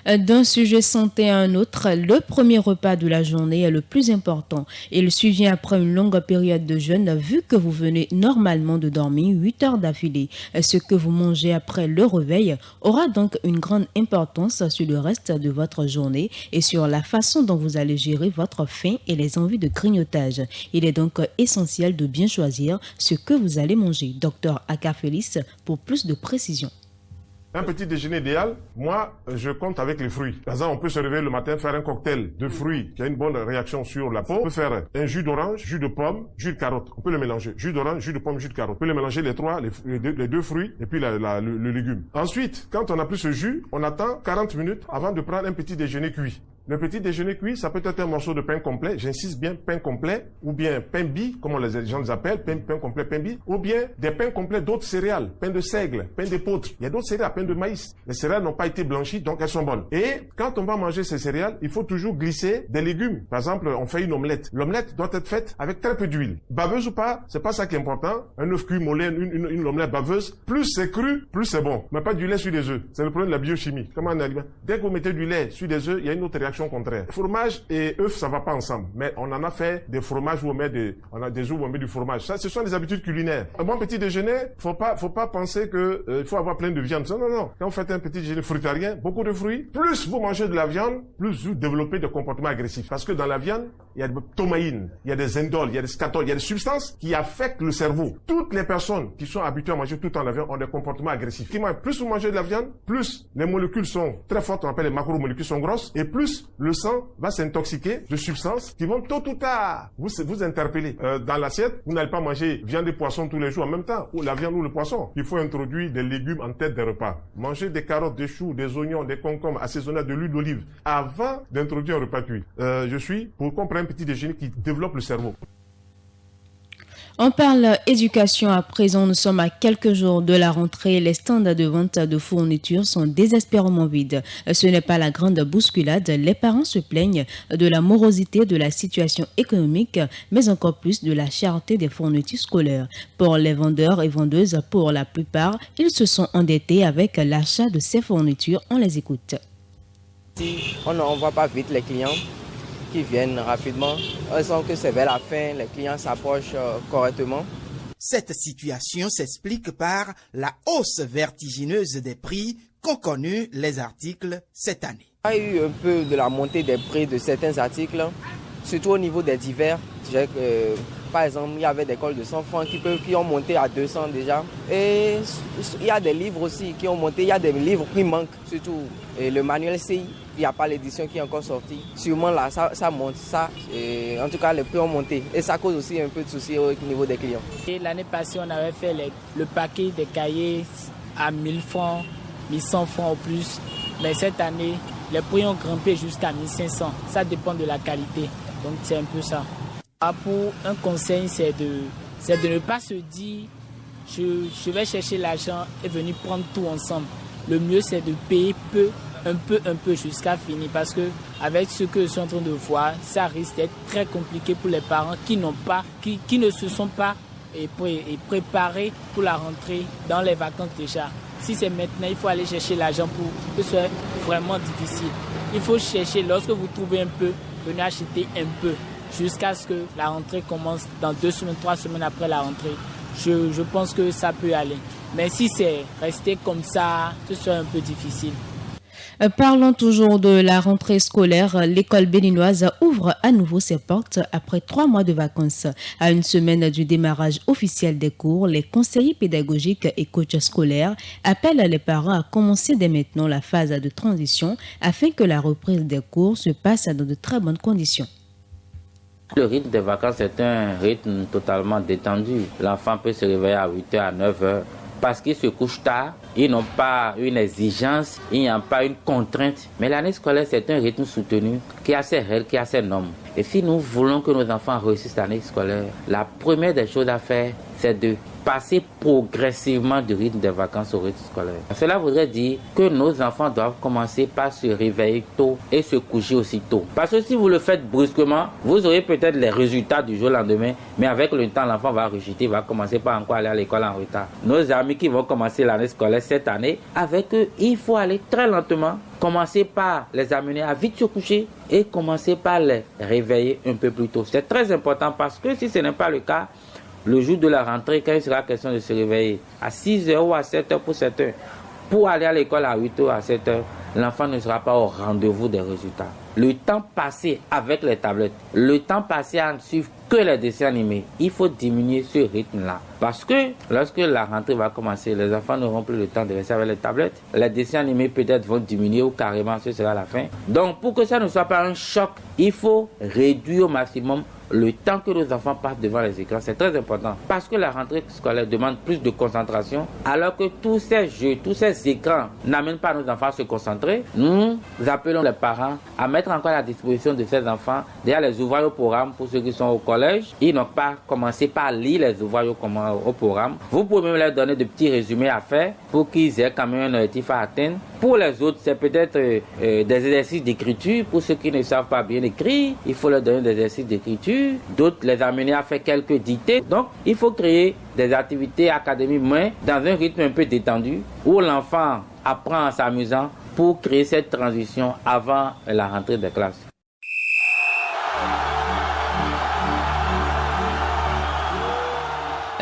D'un sujet santé à un autre, le premier repas de la journée est le plus important. Il suivi après une longue période de jeûne, vu que vous venez normalement de dormir 8 heures d'affilée. Ce que vous mangez après le réveil aura donc une grande importance sur le reste de votre journée et sur la façon dont vous allez gérer votre faim et les envies de grignotage. Il est donc essentiel de bien choisir ce que vous allez manger. Dr Aka Félix pour plus de précision. Un petit déjeuner idéal, moi, je compte avec les fruits. Par exemple, on peut se réveiller le matin, faire un cocktail de fruits qui a une bonne réaction sur la peau. On peut faire un jus d'orange, jus de pomme, jus de carotte. On peut le mélanger. Jus d'orange, jus de pomme, jus de carotte. On peut le mélanger les trois, les deux fruits et puis le légume. Ensuite, quand on a pris ce jus, on attend 40 minutes avant de prendre un petit déjeuner cuit. Le petit déjeuner cuit, ça peut être un morceau de pain complet, j'insiste bien, pain complet, ou bien pain bi, comme les gens les appellent, pain complet, pain bi, ou bien des pains complets d'autres céréales, pain de seigle, pain d'épeautre. Il y a d'autres céréales, pain de maïs. Les céréales n'ont pas été blanchies, donc elles sont bonnes. Et quand on va manger ces céréales, il faut toujours glisser des légumes. Par exemple, on fait une omelette. L'omelette doit être faite avec très peu d'huile. Baveuse ou pas, c'est pas ça qui est important. Un œuf cuit mollet, une omelette baveuse, plus c'est cru, plus c'est bon. Mais pas du lait sur des œufs. C'est le problème de la biochimie. Comment un aliment? Dès que vous mettez du lait sur des œufs, il y a une autre réaction contraire. Fromage et œuf, ça va pas ensemble. Mais on en a fait des fromages où on met on a des œufs où on met du fromage. Ça, ce sont des habitudes culinaires. Un bon petit déjeuner, faut pas penser que il faut avoir plein de viande. Non. Quand vous faites un petit déjeuner fruitarien, beaucoup de fruits, plus vous mangez de la viande, plus vous développez des comportements agressifs. Parce que dans la viande, il y a des tomaïnes, il y a des indoles, il y a des scatoles, il y a des substances qui affectent le cerveau. Toutes les personnes qui sont habituées à manger tout le temps la viande ont des comportements agressifs. Plus vous mangez de la viande, plus les molécules sont très fortes, on appelle les macromolécules sont grosses, et plus le sang va s'intoxiquer de substances qui vont tôt ou tard vous interpeller. Dans l'assiette, vous n'allez pas manger viande et poisson tous les jours en même temps, ou la viande ou le poisson. Il faut introduire des légumes en tête des repas. Manger des carottes, des choux, des oignons, des concombres assaisonnés de l'huile d'olive avant d'introduire un repas cuit. Je suis pour qu'on prenne un petit déjeuner qui développe le cerveau. On parle éducation à présent. Nous sommes à quelques jours de la rentrée. Les stands de vente de fournitures sont désespérément vides. Ce n'est pas la grande bousculade. Les parents se plaignent de la morosité de la situation économique, mais encore plus de la cherté des fournitures scolaires. Pour les vendeurs et vendeuses, pour la plupart, ils se sont endettés avec l'achat de ces fournitures. On les écoute. Si on ne voit pas vite les clients qui viennent rapidement, on sent que c'est vers la fin, les clients s'approchent correctement. Cette situation s'explique par la hausse vertigineuse des prix qu'ont connu les articles cette année. Il y a eu un peu de la montée des prix de certains articles, surtout au niveau des divers. Par exemple, il y avait des cols de 100 francs qui ont monté à 200 déjà. Et il y a des livres aussi qui ont monté. Il y a des livres qui manquent, surtout le manuel CI. Il n'y a pas l'édition qui est encore sortie. Sûrement là, ça monte. En tout cas, les prix ont monté. Et ça cause aussi un peu de soucis au niveau des clients. L'année passée, on avait fait le paquet des cahiers à 1000 francs, 1100 francs au plus. Mais cette année, les prix ont grimpé jusqu'à 1500. Ça dépend de la qualité. Donc c'est un peu ça. Pour un conseil, c'est de ne pas se dire je vais chercher l'argent et venir prendre tout ensemble. Le mieux, c'est de payer un peu jusqu'à finir, parce que avec ce que je suis en train de voir, ça risque d'être très compliqué pour les parents qui ne se sont pas préparés pour la rentrée dans les vacances déjà. Si c'est maintenant, il faut aller chercher l'argent pour que ce soit vraiment difficile. Il faut chercher, lorsque vous trouvez un peu, venez acheter un peu, jusqu'à ce que la rentrée commence dans 2 semaines, 3 semaines après la rentrée. Je pense que ça peut aller. Mais si c'est resté comme ça, ce serait un peu difficile. Parlons toujours de la rentrée scolaire. L'école béninoise ouvre à nouveau ses portes après 3 mois de vacances. À une semaine du démarrage officiel des cours, les conseillers pédagogiques et coachs scolaires appellent les parents à commencer dès maintenant la phase de transition afin que la reprise des cours se passe dans de très bonnes conditions. Le rythme des vacances est un rythme totalement détendu. L'enfant peut se réveiller à 8h, à 9h. Parce qu'ils se couchent tard, ils n'ont pas une exigence, il n'y a pas une contrainte. Mais l'année scolaire, c'est un rythme soutenu qui a ses règles, qui a ses normes. Et si nous voulons que nos enfants réussissent l'année scolaire, la première des choses à faire, c'est de passer progressivement du rythme des vacances au rythme scolaire. Cela voudrait dire que nos enfants doivent commencer par se réveiller tôt et se coucher aussi tôt. Parce que si vous le faites brusquement, vous aurez peut-être les résultats du jour au lendemain, mais avec le temps, l'enfant va rejeter, va commencer par encore aller à l'école en retard. Nos amis qui vont commencer l'année scolaire cette année, avec eux, il faut aller très lentement. Commencer par les amener à vite se coucher et commencer par les réveiller un peu plus tôt. C'est très important parce que si ce n'est pas le cas, le jour de la rentrée, quand il sera question de se réveiller à 6h ou à 7h pour 7h, pour aller à l'école à 8h ou à 7h, l'enfant ne sera pas au rendez-vous des résultats. Le temps passé avec les tablettes, le temps passé à ne suivre que les dessins animés, il faut diminuer ce rythme-là. Parce que lorsque la rentrée va commencer, les enfants n'auront plus le temps de rester avec les tablettes. Les dessins animés peut-être vont diminuer ou carrément ce sera la fin. Donc pour que ça ne soit pas un choc, il faut réduire au maximum le temps que nos enfants passent devant les écrans. C'est très important parce que la rentrée scolaire demande plus de concentration, alors que tous ces jeux, tous ces écrans n'amènent pas nos enfants à se concentrer. Nous appelons les parents à mettre encore à la disposition de ces enfants déjà les ouvrages au programme pour ceux qui sont au collège. Ils n'ont pas commencé par lire les ouvrages au programme. Vous pouvez même leur donner de petits résumés à faire pour qu'ils aient quand même un objectif à atteindre. Pour les autres, c'est peut-être des exercices d'écriture. Pour ceux qui ne savent pas bien écrire, il faut leur donner des exercices d'écriture. D'autres les amener à faire quelques dictées. Donc, il faut créer des activités académiques, mais dans un rythme un peu détendu, où l'enfant apprend en s'amusant pour créer cette transition avant la rentrée des classes.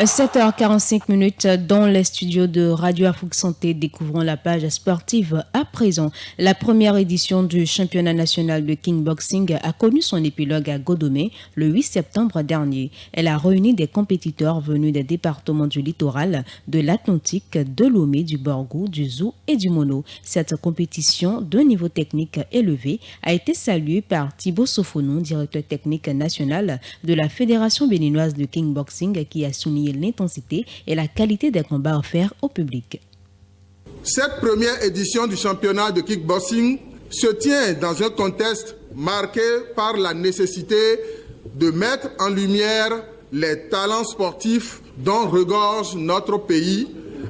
7h45 dans les studios de Radio Afrique Santé. Découvrons la page sportive à présent. La première édition du championnat national de kickboxing a connu son épilogue à Godomé le 8 septembre dernier. Elle a réuni des compétiteurs venus des départements du littoral, de l'Atlantique, de Lomé, du Borgou, du Zou et du Mono. Cette compétition de niveau technique élevé a été saluée par Thibaut Sofonon, directeur technique national de la Fédération béninoise de kickboxing, qui a souligné l'intensité et la qualité des combats offerts au public. Cette première édition du championnat de kickboxing se tient dans un contexte marqué par la nécessité de mettre en lumière les talents sportifs dont regorge notre pays,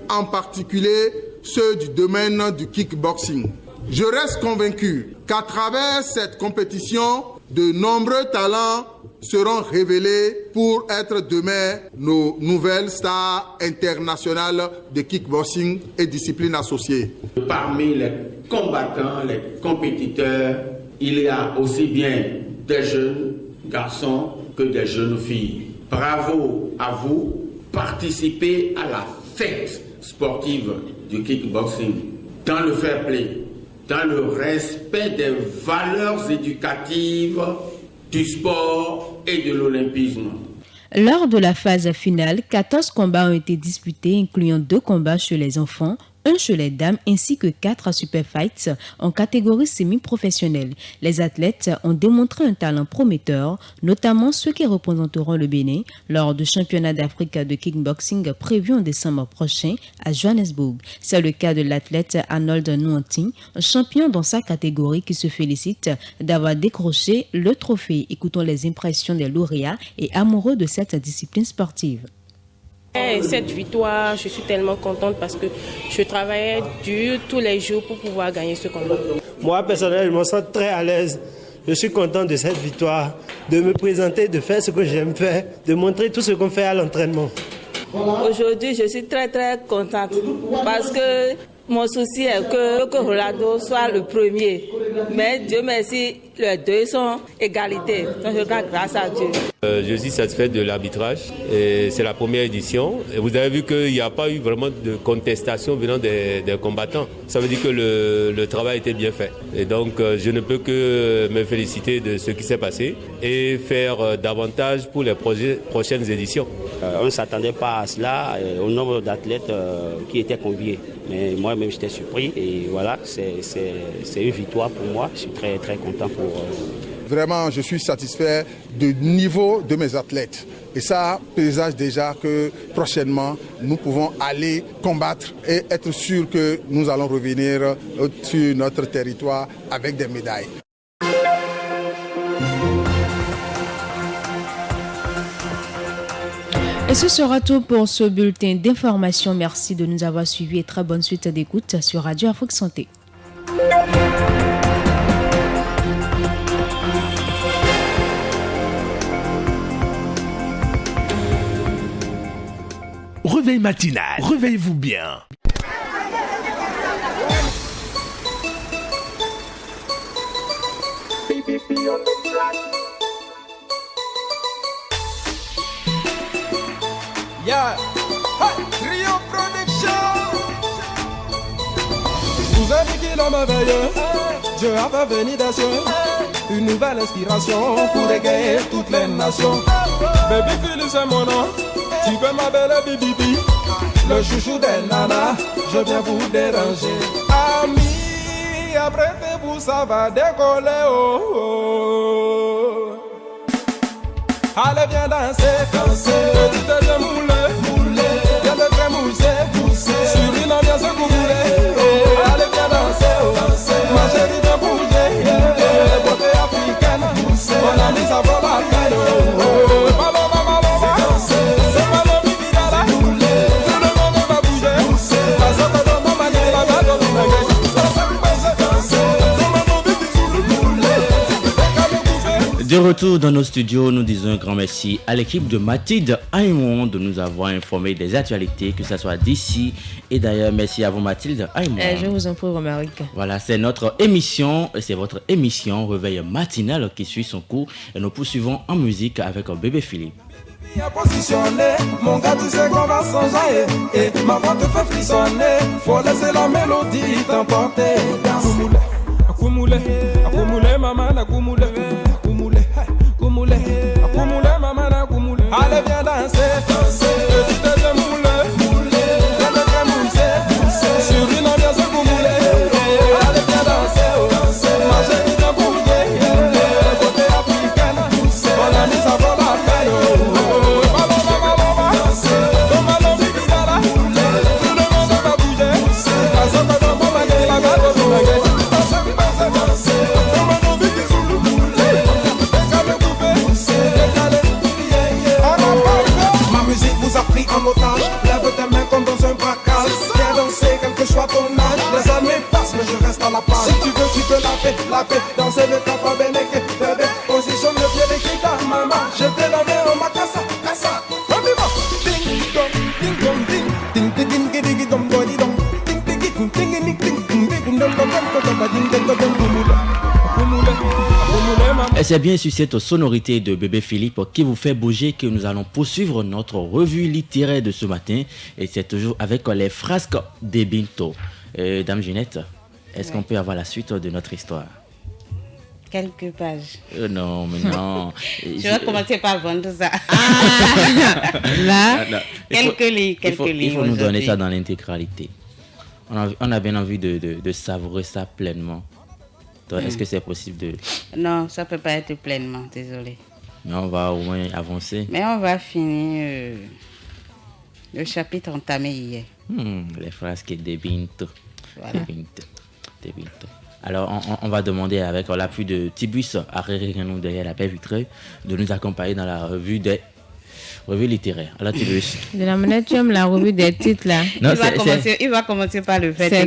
en particulier ceux du domaine du kickboxing. Je reste convaincu qu'à travers cette compétition, de nombreux talents seront révélés pour être demain nos nouvelles stars internationales de kickboxing et disciplines associées. Parmi les combattants, les compétiteurs, il y a aussi bien des jeunes garçons que des jeunes filles. Bravo à vous, participez à la fête sportive du kickboxing dans le fair play, dans le respect des valeurs éducatives du sport et de l'olympisme. Lors de la phase finale, 14 combats ont été disputés, incluant 2 combats chez les enfants, 1 chez les dames ainsi que 4 super fights en catégorie semi-professionnelle. Les athlètes ont démontré un talent prometteur, notamment ceux qui représenteront le Bénin lors du championnat d'Afrique de kickboxing prévu en décembre prochain à Johannesburg. C'est le cas de l'athlète Arnold Nouantin, champion dans sa catégorie qui se félicite d'avoir décroché le trophée. Écoutons les impressions des lauréats et amoureux de cette discipline sportive. Cette victoire, je suis tellement contente parce que je travaillais dur tous les jours pour pouvoir gagner ce combat. Moi, personnellement, je me sens très à l'aise. Je suis content de cette victoire, de me présenter, de faire ce que j'aime faire, de montrer tout ce qu'on fait à l'entraînement. Aujourd'hui, je suis très contente parce que mon souci est que Rolando soit le premier. Mais Dieu merci, les deux sont égalité. Donc je rends grâce à Dieu. Je suis satisfait de l'arbitrage. C'est la première édition. Et vous avez vu qu'il n'y a pas eu vraiment de contestation venant des combattants. Ça veut dire que le travail était bien fait. Et donc je ne peux que me féliciter de ce qui s'est passé et faire davantage pour les prochaines éditions. On ne s'attendait pas à cela, au nombre d'athlètes qui étaient conviés. Mais moi-même, j'étais surpris et voilà, c'est une victoire pour moi. Je suis très content pour... Vraiment, je suis satisfait du niveau de mes athlètes. Et ça présage déjà que prochainement, nous pouvons aller combattre et être sûrs que nous allons revenir sur notre territoire avec des médailles. Et ce sera tout pour ce bulletin d'information. Merci de nous avoir suivis et très bonne suite d'écoute sur Radio Afrique Santé. Réveil matinal, réveillez-vous bien. Yeah, hey, Rio Production. Vous avez dit l'homme veilleux, Dieu a fait venir des cieux, une nouvelle inspiration pour égayer toutes les nations. Baby Phil, c'est mon nom, tu peux m'appeler Bibi, le chouchou des nanas, je viens vous déranger. Amis, apprêtez-vous, ça va décoller, oh, oh. Allez, viens danser, petite de moulée, viens de faire mousser, sur une ambiance que vous voulez. Allez, viens danser, ma chérie de bouger, beauté africaine, mon ami, ça vaut la peine. Maloma, c'est Maloma, Bibidala, tout le monde va bouger, la zone de mon mari, la belle de mon mari. De retour dans nos studios, nous disons un grand merci à l'équipe de Mathilde Aymon de nous avoir informé des actualités, que ce soit d'ici et d'ailleurs. Merci à vous Mathilde Aymon. Je vous en prie Romaric. Voilà, c'est notre émission, c'est votre émission Réveil matinal qui suit son cours et nous poursuivons en musique avec Bébé Philippe. Positionné, mon gars tu sais qu'on va s'enjailler et ma voix te fait frissonner, faut laisser la mélodie t'emporter. Akoumouler, akoumouler, maman, akoumouler. Allez viens danser, petite de moulée, viens de faire mousser, sur une ambiance moulée. Allez viens danser, ma chérie de bouger, beauté africaine, mon ami ça vaut la peine. Maloma, Maloma, Bibidala, tout le monde va bouger, la zone de mon mari, la belle de mon mari. veux la paix, danser le tapa beneke, bébé, positionne le pied de Kika, maman, je vais la main en ma casa, casa, ramima, ding dong, ding dong, ding, ding ding ding ding dong, body dong, ding ding ding ding ding ding ding ding dong dong dong ding ding dong Et c'est bien sur cette sonorité de Bébé Philippe qui vous fait bouger que nous allons poursuivre notre revue littéraire de ce matin. Et c'est toujours avec les frasques des Binto. Dame Ginette, est-ce qu'on peut avoir la suite de notre histoire? Quelques pages. Non, mais non. Je vais commencer par vendre ça. Là, quelques livres. Il faut nous donner ça dans l'intégralité. On a bien envie de savourer ça pleinement. Est-ce que c'est possible de... Non, ça ne peut pas être pleinement, désolé. Mais on va au moins avancer. Mais on va finir le chapitre entamé hier. Les frasques des Binto. Voilà. Des Binto. Alors, on va demander avec l'appui de Tibus Arrêt-Renou derrière la paix vitrée de nous accompagner dans la revue des revues littéraires. Alors, Tibus. De la manette, tu aimes la revue des titres là. Non, il va commencer par le fait.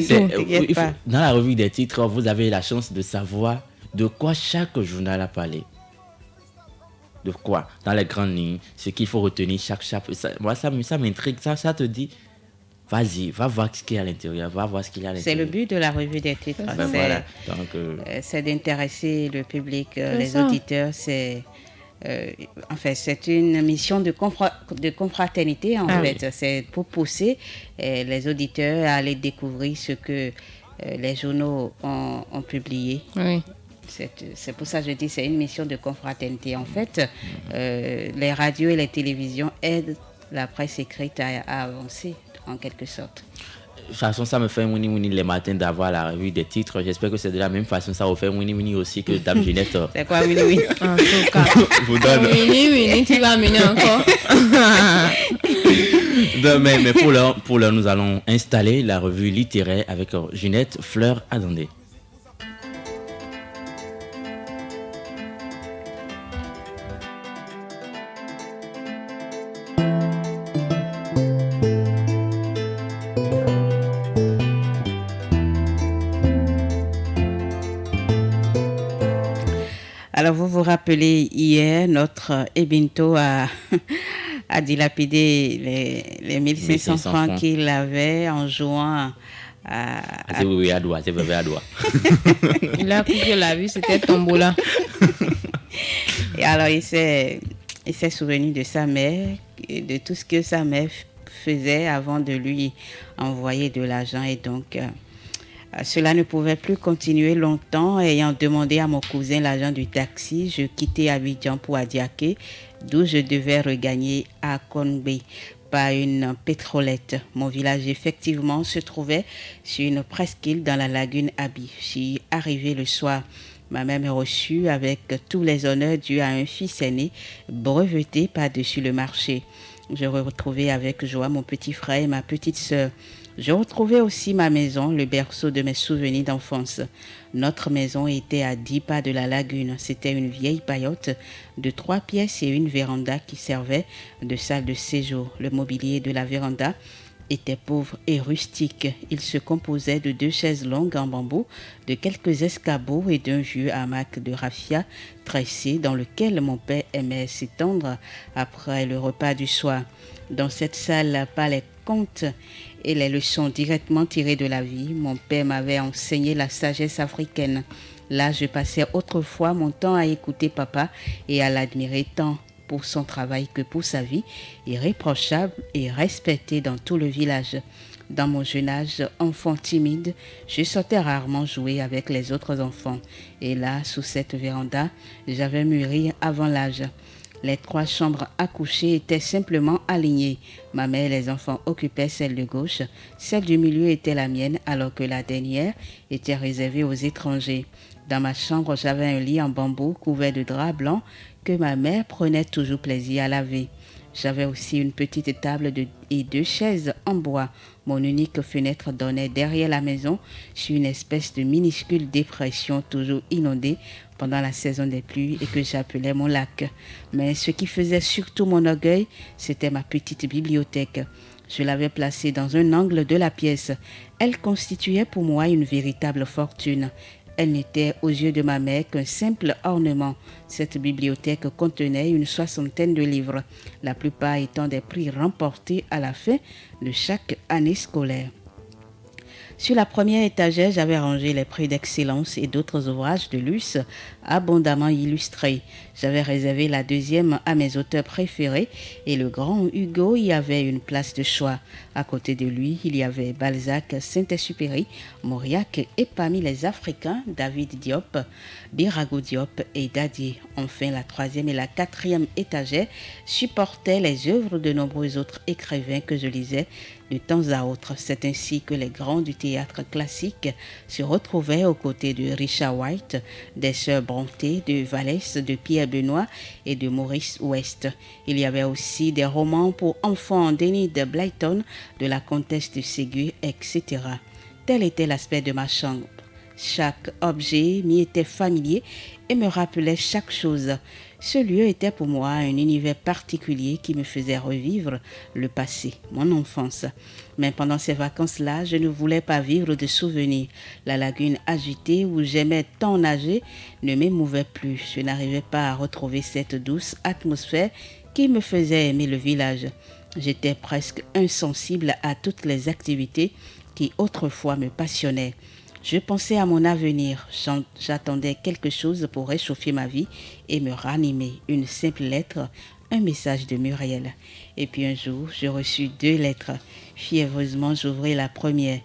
Dans la revue des titres, vous avez la chance de savoir de quoi chaque journal a parlé. De quoi? Dans les grandes lignes, ce qu'il faut retenir chaque chapitre. Moi, ça m'intrigue. Ça te dit, vas-y, va voir ce qu'il y a à l'intérieur. Va voir ce qu'il y a à l'intérieur. C'est le but de la revue des titres. Voilà. Donc, c'est d'intéresser le public, les auditeurs. C'est une mission de confraternité, en fait. Oui. C'est pour pousser les auditeurs à aller découvrir ce que les journaux ont publié. Oui. C'est pour ça que je dis c'est une mission de confraternité. En fait, les radios et les télévisions aident la presse écrite à avancer, en quelque sorte. De toute façon, ça me fait mouni les matins d'avoir la revue des titres. J'espère que c'est de la même façon. Ça vous fait mouni aussi que Dame Ginette. C'est quoi mouni? En tout cas. Vous donne. Mouni, tu vas mener encore. Mais pour l'heure, nous allons installer la revue littéraire avec Ginette Fleur Adandé. Alors, vous vous rappelez, hier, notre Ebinto a dilapidé les 1500 francs qu'il avait en jouant c'est bébé à doigt. Il a coupé la vue, c'était tombola. Et alors, il s'est souvenu de sa mère, de tout ce que sa mère faisait avant de lui envoyer de l'argent. Et donc... cela ne pouvait plus continuer longtemps. Ayant demandé à mon cousin l'argent du taxi, je quittais Abidjan pour Adiaké, d'où je devais regagner à Konbe par une pétrolette. Mon village, effectivement, se trouvait sur une presqu'île dans la lagune Abi. J'y arrivé le soir. Ma mère me reçut avec tous les honneurs dus à un fils aîné breveté par-dessus le marché. Je retrouvais avec joie mon petit frère et ma petite sœur. Je retrouvais aussi ma maison, le berceau de mes souvenirs d'enfance. Notre maison était à 10 pas de la lagune. C'était une vieille paillote de 3 pièces et une véranda qui servait de salle de séjour. Le mobilier de la véranda était pauvre et rustique. Il se composait de 2 chaises longues en bambou, de quelques escabeaux et d'un vieux hamac de raffia tressé dans lequel mon père aimait s'étendre après le repas du soir. Dans cette salle, pas les contes et les leçons directement tirées de la vie. Mon père m'avait enseigné la sagesse africaine. Là, je passais autrefois mon temps à écouter papa et à l'admirer tant pour son travail que pour sa vie, irréprochable et respecté dans tout le village. Dans mon jeune âge, enfant timide, je sortais rarement jouer avec les autres enfants. Et là, sous cette véranda, j'avais mûri avant l'âge. Les 3 chambres à coucher étaient simplement alignées. Ma mère et les enfants occupaient celle de gauche. Celle du milieu était la mienne, alors que la dernière était réservée aux étrangers. Dans ma chambre, j'avais un lit en bambou couvert de draps blancs que ma mère prenait toujours plaisir à laver. J'avais aussi une petite table et 2 chaises en bois. Mon unique fenêtre donnait derrière la maison sur une espèce de minuscule dépression toujours inondée pendant la saison des pluies et que j'appelais mon lac. Mais ce qui faisait surtout mon orgueil, c'était ma petite bibliothèque. Je l'avais placée dans un angle de la pièce. Elle constituait pour moi une véritable fortune. Elle n'était aux yeux de ma mère qu'un simple ornement. Cette bibliothèque contenait une 60aine de livres, la plupart étant des prix remportés à la fin de chaque année scolaire. Sur la première étagère, j'avais rangé les prix d'excellence et d'autres ouvrages de luxe abondamment illustrés. J'avais réservé la deuxième à mes auteurs préférés et le grand Hugo y avait une place de choix. À côté de lui, il y avait Balzac, Saint-Exupéry, Mauriac et parmi les Africains, David Diop, Birago Diop et Dadier. Enfin, la troisième et la quatrième étagère supportaient les œuvres de nombreux autres écrivains que je lisais de temps à autre. C'est ainsi que les grands du théâtre classique se retrouvaient aux côtés de Richard White, des sœurs Brontë, de Vallès, de Pierre Benoît et de Maurice West. Il y avait aussi des romans pour enfants d'Enid Blyton, de la comtesse de Ségur, etc. Tel était l'aspect de ma chambre. Chaque objet m'y était familier et me rappelait chaque chose. Ce lieu était pour moi un univers particulier qui me faisait revivre le passé, mon enfance. Mais pendant ces vacances-là, je ne voulais pas vivre de souvenirs. La lagune agitée où j'aimais tant nager ne m'émouvait plus. Je n'arrivais pas à retrouver cette douce atmosphère qui me faisait aimer le village. J'étais presque insensible à toutes les activités qui autrefois me passionnaient. Je pensais à mon avenir, j'attendais quelque chose pour réchauffer ma vie et me ranimer. Une simple lettre, un message de Muriel. Et puis un jour, je reçus 2 lettres. Fiévreusement, j'ouvris la première.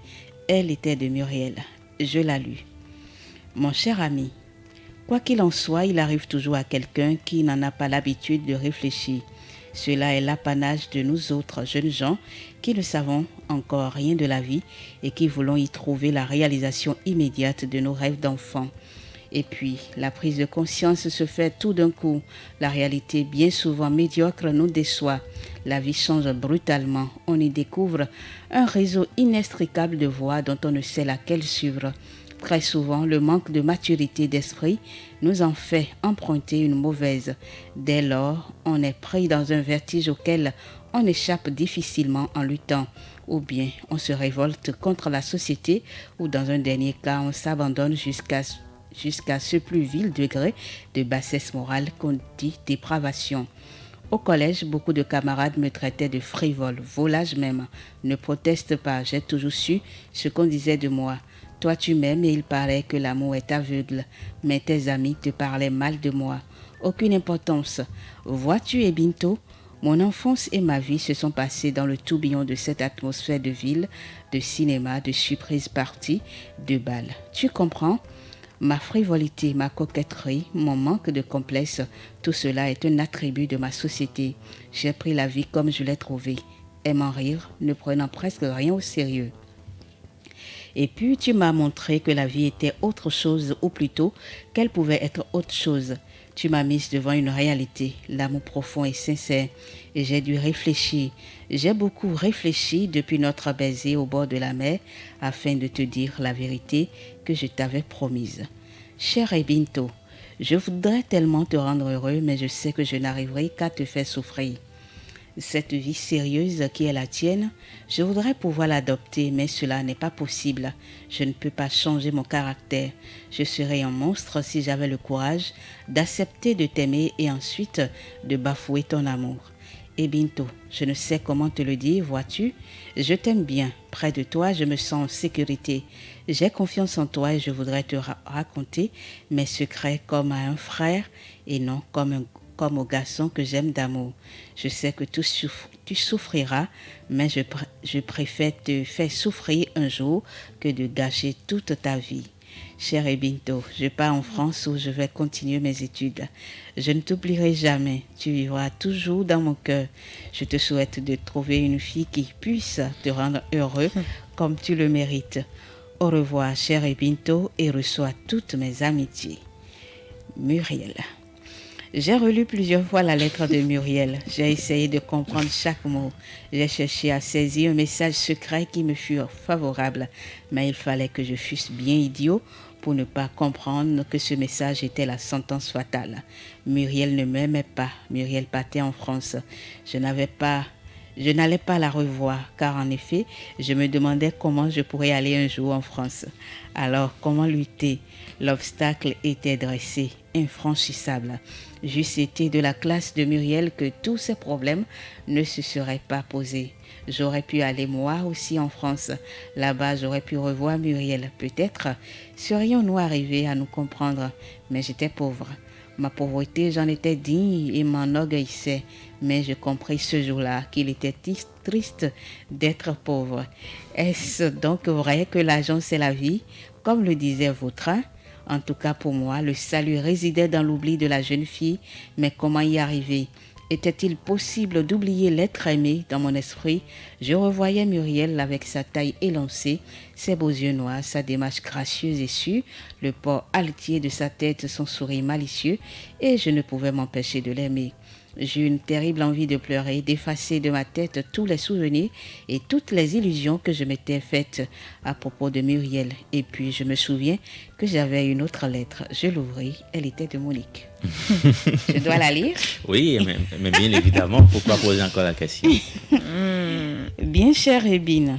Elle était de Muriel. Je la lus. Mon cher ami, quoi qu'il en soit, il arrive toujours à quelqu'un qui n'en a pas l'habitude de réfléchir. Cela est l'apanage de nous autres jeunes gens qui ne savons encore rien de la vie et qui voulons y trouver la réalisation immédiate de nos rêves d'enfants. Et puis, la prise de conscience se fait tout d'un coup. La réalité, bien souvent médiocre, nous déçoit. La vie change brutalement. On y découvre un réseau inextricable de voies dont on ne sait laquelle suivre. Très souvent, le manque de maturité d'esprit nous en fait emprunter une mauvaise. Dès lors, on est pris dans un vertige auquel on échappe difficilement en luttant. Ou bien on se révolte contre la société ou dans un dernier cas, on s'abandonne jusqu'à ce plus vil degré de bassesse morale qu'on dit dépravation. Au collège, beaucoup de camarades me traitaient de frivole, volage même. Ne proteste pas, j'ai toujours su ce qu'on disait de moi. Toi tu m'aimes et il paraît que l'amour est aveugle, mais tes amis te parlaient mal de moi. Aucune importance. Vois-tu Ebinto, mon enfance et ma vie se sont passées dans le tourbillon de cette atmosphère de ville, de cinéma, de surprises parties, de bal. Tu comprends ? Ma frivolité, ma coquetterie, mon manque de complexe, tout cela est un attribut de ma société. J'ai pris la vie comme je l'ai trouvée, aimant rire, ne prenant presque rien au sérieux. Et puis tu m'as montré que la vie était autre chose, ou plutôt qu'elle pouvait être autre chose. Tu m'as mise devant une réalité, l'amour profond et sincère, et j'ai dû réfléchir. J'ai beaucoup réfléchi depuis notre baiser au bord de la mer, afin de te dire la vérité que je t'avais promise. Cher Ebinto, je voudrais tellement te rendre heureux, mais je sais que je n'arriverai qu'à te faire souffrir. Cette vie sérieuse qui est la tienne, je voudrais pouvoir l'adopter, mais cela n'est pas possible. Je ne peux pas changer mon caractère. Je serais un monstre si j'avais le courage d'accepter de t'aimer et ensuite de bafouer ton amour. Ebinto, je ne sais comment te le dire, vois-tu? Je t'aime bien. Près de toi, je me sens en sécurité. J'ai confiance en toi et je voudrais te raconter mes secrets comme à un frère et non comme au garçon que j'aime d'amour. Je sais que tu souffriras, mais je préfère te faire souffrir un jour que de gâcher toute ta vie. Cher Ebinto, je pars en France où je vais continuer mes études. Je ne t'oublierai jamais. Tu vivras toujours dans mon cœur. Je te souhaite de trouver une fille qui puisse te rendre heureux comme tu le mérites. Au revoir, cher Ebinto, et reçois toutes mes amitiés. Muriel. J'ai relu plusieurs fois la lettre de Muriel. J'ai essayé de comprendre chaque mot. J'ai cherché à saisir un message secret qui me fût favorable. Mais il fallait que je fusse bien idiot pour ne pas comprendre que ce message était la sentence fatale. Muriel ne m'aimait pas. Muriel partait en France. Je n'avais pas Je n'allais pas la revoir, car en effet, je me demandais comment je pourrais aller un jour en France. Alors, comment lutter? L'obstacle était dressé, infranchissable. J'eusse été de la classe de Muriel que tous ces problèmes ne se seraient pas posés. J'aurais pu aller moi aussi en France. Là-bas, j'aurais pu revoir Muriel. Peut-être serions-nous arrivés à nous comprendre, mais j'étais pauvre. Ma pauvreté, j'en étais digne et m'enorgueillissais, mais je compris ce jour-là qu'il était triste d'être pauvre. Est-ce donc vrai que l'argent c'est la vie, comme le disait Vautrin? En tout cas pour moi, le salut résidait dans l'oubli de la jeune fille, mais comment y arriver? Était-il possible d'oublier l'être aimé dans mon esprit? Je revoyais Muriel avec sa taille élancée, ses beaux yeux noirs, sa démarche gracieuse et sûre, le port altier de sa tête, son sourire malicieux, et je ne pouvais m'empêcher de l'aimer. J'ai eu une terrible envie de pleurer, d'effacer de ma tête tous les souvenirs et toutes les illusions que je m'étais faites à propos de Muriel. Et puis je me souviens que j'avais une autre lettre. Je l'ouvris, elle était de Monique. Je dois la lire? Oui, mais bien évidemment, pourquoi poser encore la question? Bien chère Ebine,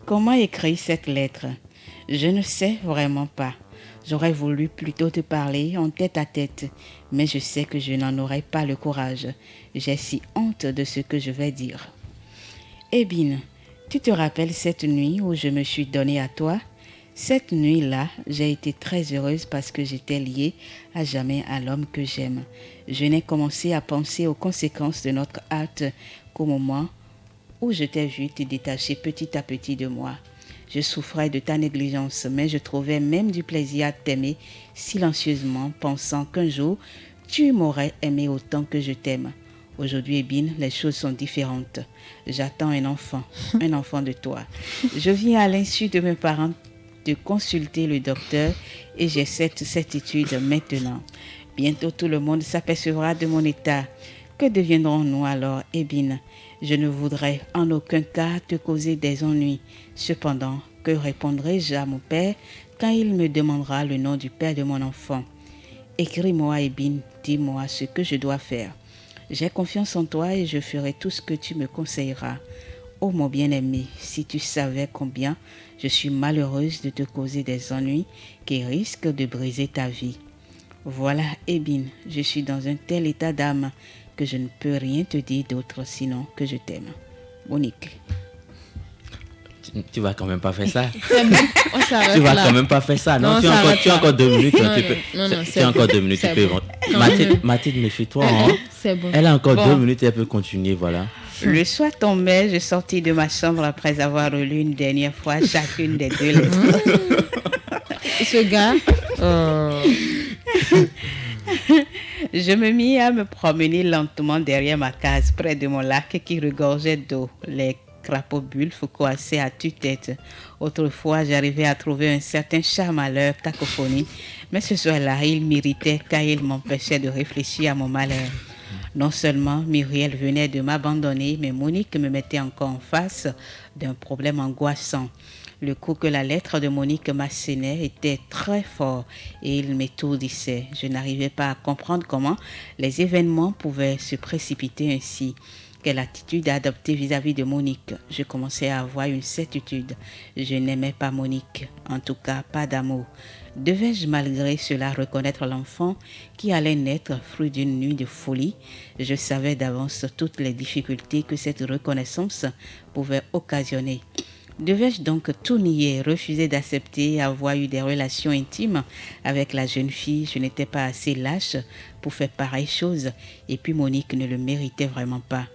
comment écrire cette lettre? Je ne sais vraiment pas. J'aurais voulu plutôt te parler en tête à tête, mais je sais que je n'en aurai pas le courage. J'ai si honte de ce que je vais dire. Ebine, tu te rappelles cette nuit où je me suis donnée à toi? Cette nuit-là, j'ai été très heureuse parce que j'étais liée à jamais à l'homme que j'aime. Je n'ai commencé à penser aux conséquences de notre acte qu'au moment où je t'ai vu te détacher petit à petit de moi. Je souffrais de ta négligence, mais je trouvais même du plaisir à t'aimer silencieusement, pensant qu'un jour, tu m'aurais aimé autant que je t'aime. Aujourd'hui, Ebine, les choses sont différentes. J'attends un enfant de toi. Je viens à l'insu de mes parents de consulter le docteur et j'ai cette certitude maintenant. Bientôt, tout le monde s'apercevra de mon état. Que deviendrons-nous alors, Ebine? Je ne voudrais en aucun cas te causer des ennuis. Cependant, que répondrai-je à mon père quand il me demandera le nom du père de mon enfant? Écris-moi, Ebine, dis-moi ce que je dois faire. J'ai confiance en toi et je ferai tout ce que tu me conseilleras. Oh mon bien-aimé, si tu savais combien je suis malheureuse de te causer des ennuis qui risquent de briser ta vie. Voilà, Ebine, je suis dans un tel état d'âme que je ne peux rien te dire d'autre sinon que je t'aime. Monique. Tu vas quand même pas faire ça. Tu vas quand même pas faire ça. Non, tu as encore 2 minutes. Tu as encore 2 minutes. Tu peux. Mathilde, méfie-toi. C'est bon. Elle a encore 2 minutes et elle peut continuer. Voilà. Le soir tombait, je sortis de ma chambre après avoir relu une dernière fois chacune des 2 lettres. Ce gars. Je me mis à me promener lentement derrière ma case, près de mon lac qui regorgeait d'eau. Les crapauds-bulles coassaient à tue-tête. Autrefois, j'arrivais à trouver un certain charme à leur cacophonie, mais ce soir-là, il m'irritait car il m'empêchait de réfléchir à mon malheur. Non seulement Muriel venait de m'abandonner, mais Monique me mettait encore en face d'un problème angoissant. Le coup que la lettre de Monique m'assénait était très fort et il m'étourdissait. Je n'arrivais pas à comprendre comment les événements pouvaient se précipiter ainsi. Quelle attitude adopter vis-à-vis de Monique? Je commençais à avoir une certitude. Je n'aimais pas Monique, en tout cas pas d'amour. Devais-je malgré cela reconnaître l'enfant qui allait naître fruit d'une nuit de folie? Je savais d'avance toutes les difficultés que cette reconnaissance pouvait occasionner. Devais-je donc tout nier, refuser d'accepter avoir eu des relations intimes avec la jeune fille? Je n'étais pas assez lâche pour faire pareille chose et puis Monique ne le méritait vraiment pas.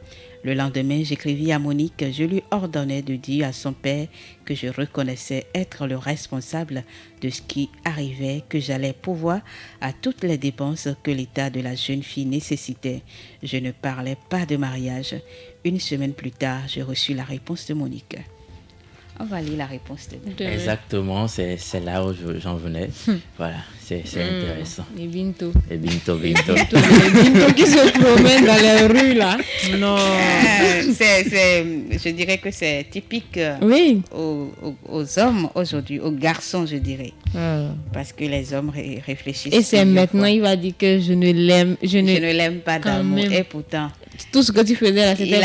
Le lendemain, j'écrivis à Monique, je lui ordonnais de dire à son père que je reconnaissais être le responsable de ce qui arrivait, que j'allais pourvoir à toutes les dépenses que l'état de la jeune fille nécessitait. Je ne parlais pas de mariage. Une semaine plus tard, j'ai reçu la réponse de Monique. On va lire la réponse de Exactement, c'est là où j'en venais. Voilà, c'est intéressant. Et Binto. Et Binto. Les Binto qui se promènent dans les rues là. Non. Je dirais que c'est typique aux hommes aujourd'hui, aux garçons je dirais. Parce que les hommes réfléchissent. Et c'est maintenant il va dire que je ne l'aime pas d'amour. Et pourtant, tout ce que tu faisais là, c'était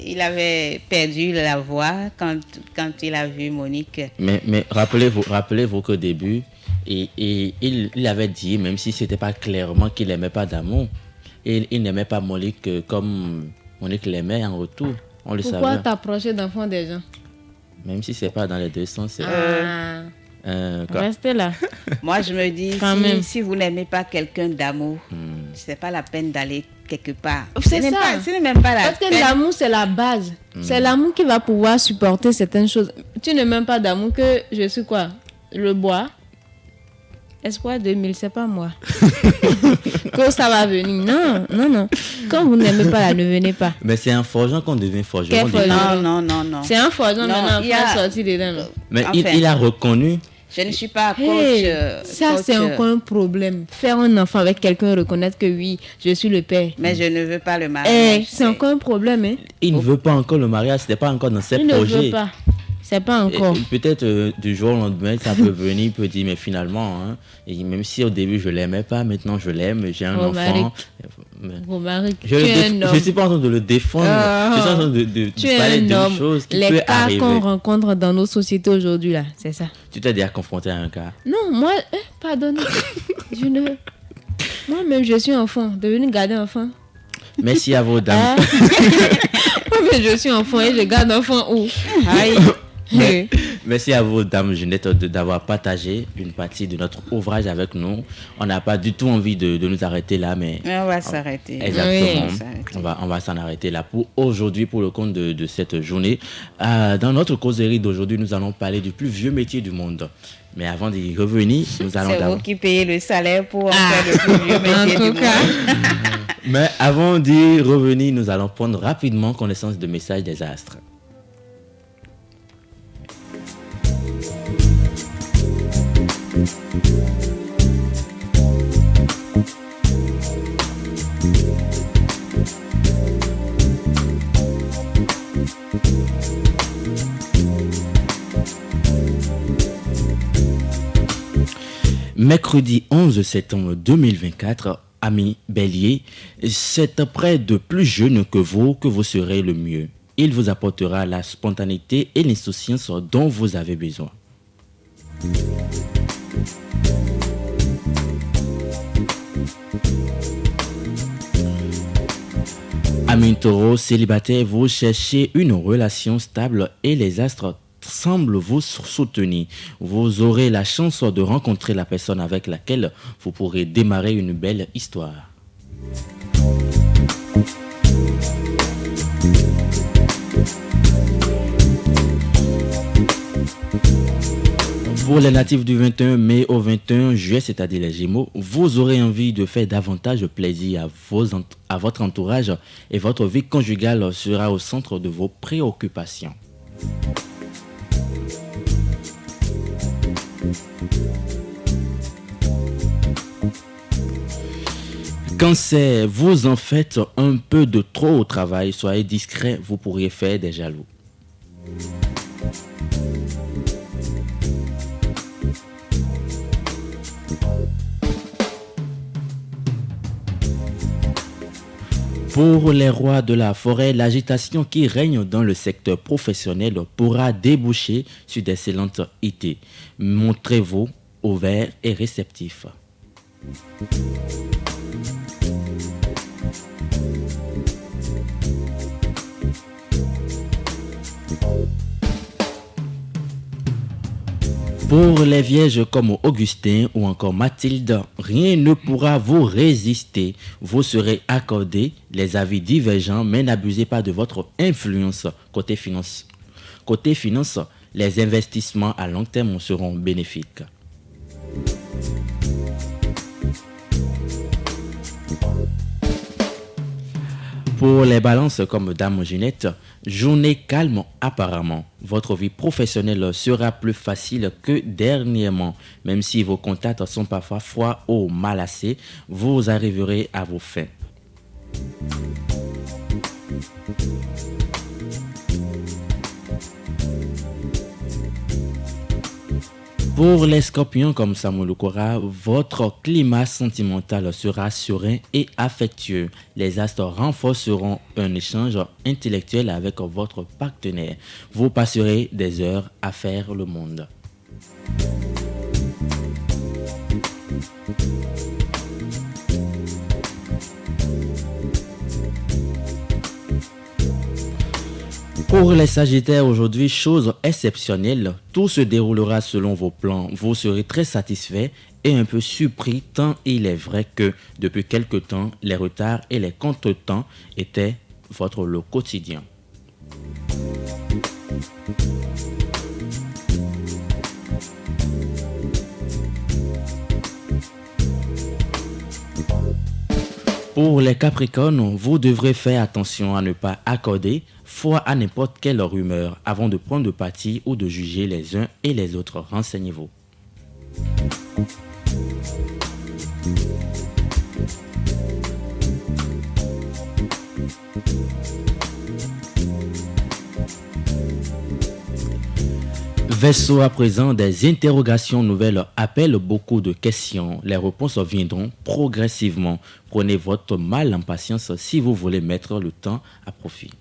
il avait perdu la voix quand il a vu Monique. Mais rappelez-vous qu'au début, il avait dit, même si c'était pas clairement qu'il n'aimait pas d'amour, il n'aimait pas Monique comme Monique l'aimait en retour. On le savait. Pourquoi t'approcher d'enfants des gens? Même si c'est pas dans les deux sens. Restez là. Moi, je me dis, si vous n'aimez pas quelqu'un d'amour, c'est pas la peine d'aller quelque part. Ce n'est même pas la Parce que peine. l'amour, c'est la base. C'est l'amour qui va pouvoir supporter certaines choses. Tu n'aimes même pas d'amour que je suis quoi? Le bois. Espoir 2000, c'est pas moi. Que ça va venir. Non. Quand vous n'aimez pas, là, ne venez pas. Mais c'est un forgeron qu'on devient forgeron. Non. C'est un forgeron, maintenant, il faut sortir dedans. Mais il a reconnu. Je ne suis pas coach. Ça, c'est encore un problème. Faire un enfant avec quelqu'un, reconnaître que oui, je suis le père. Mais je ne veux pas le mariage. C'est encore un problème. Hein? Il ne veut pas encore le mariage, ce n'est pas encore dans ses projets. Il ne veut pas. C'est pas encore. Peut-être du jour au lendemain, ça peut venir, il peut dire, mais finalement, hein, et même si au début je l'aimais pas, maintenant je l'aime, j'ai un enfant. Je ne suis pas en train de le défendre, je suis en train de parler d'une chose qui peut arriver. Les cas qu'on rencontre dans nos sociétés aujourd'hui, là, c'est ça. Tu t'es déjà confronté à un cas? Non, moi, pardonne, moi-même je suis enfant, devenu garder enfant. Merci à vos dames. Mais je suis enfant et je garde enfant où? Aïe. Merci à vous, Dame Ginette, d'avoir partagé une partie de notre ouvrage avec nous. On n'a pas du tout envie de nous arrêter là, mais on va s'arrêter. Exactement. Oui. On va s'en arrêter là pour aujourd'hui, pour le compte de cette journée. Dans notre causerie d'aujourd'hui, nous allons parler du plus vieux métier du monde. Mais avant d'y revenir, nous allons... C'est vous qui payez le salaire pour faire le plus vieux métier du monde. Mais avant d'y revenir, nous allons prendre rapidement connaissance de messages des astres. Mercredi 11 septembre 2024, amis Bélier, c'est auprès de plus jeunes que vous serez le mieux. Il vous apportera la spontanéité et l'insouciance dont vous avez besoin. Amis Taureau, célibataire, vous cherchez une relation stable et les astres semblent vous soutenir. Vous aurez la chance de rencontrer la personne avec laquelle vous pourrez démarrer une belle histoire. Pour les natifs du 21 mai au 21 juillet, c'est-à-dire les Gémeaux, vous aurez envie de faire davantage plaisir à votre entourage et votre vie conjugale sera au centre de vos préoccupations. Cancer, vous en faites un peu de trop au travail, soyez discret, vous pourriez faire des jaloux. Pour les rois de la forêt, l'agitation qui règne dans le secteur professionnel pourra déboucher sur d'excellentes idées. Montrez-vous ouvert et réceptif. Pour les vierges comme Augustin ou encore Mathilde, rien ne pourra vous résister. Vous serez accordé les avis divergents, mais n'abusez pas de votre influence. Côté finance, les investissements à long terme seront bénéfiques. Pour les balances comme Dame Ginette, journée calme apparemment. Votre vie professionnelle sera plus facile que dernièrement. Même si vos contacts sont parfois froids ou malassés, vous arriverez à vos fins. Pour les scorpions comme Samuel Okora, votre climat sentimental sera serein et affectueux. Les astres renforceront un échange intellectuel avec votre partenaire. Vous passerez des heures à faire le monde. Pour les Sagittaires, aujourd'hui, chose exceptionnelle, tout se déroulera selon vos plans. Vous serez très satisfait et un peu surpris tant il est vrai que depuis quelque temps, les retards et les contretemps étaient votre lot quotidien. Pour les Capricornes, vous devrez faire attention à ne pas accorder foi à n'importe quelle rumeur avant de prendre parti ou de juger les uns et les autres. Renseignez-vous. Verseau, à présent, des interrogations nouvelles appellent beaucoup de questions. Les réponses viendront progressivement. Prenez votre mal en patience si vous voulez mettre le temps à profit.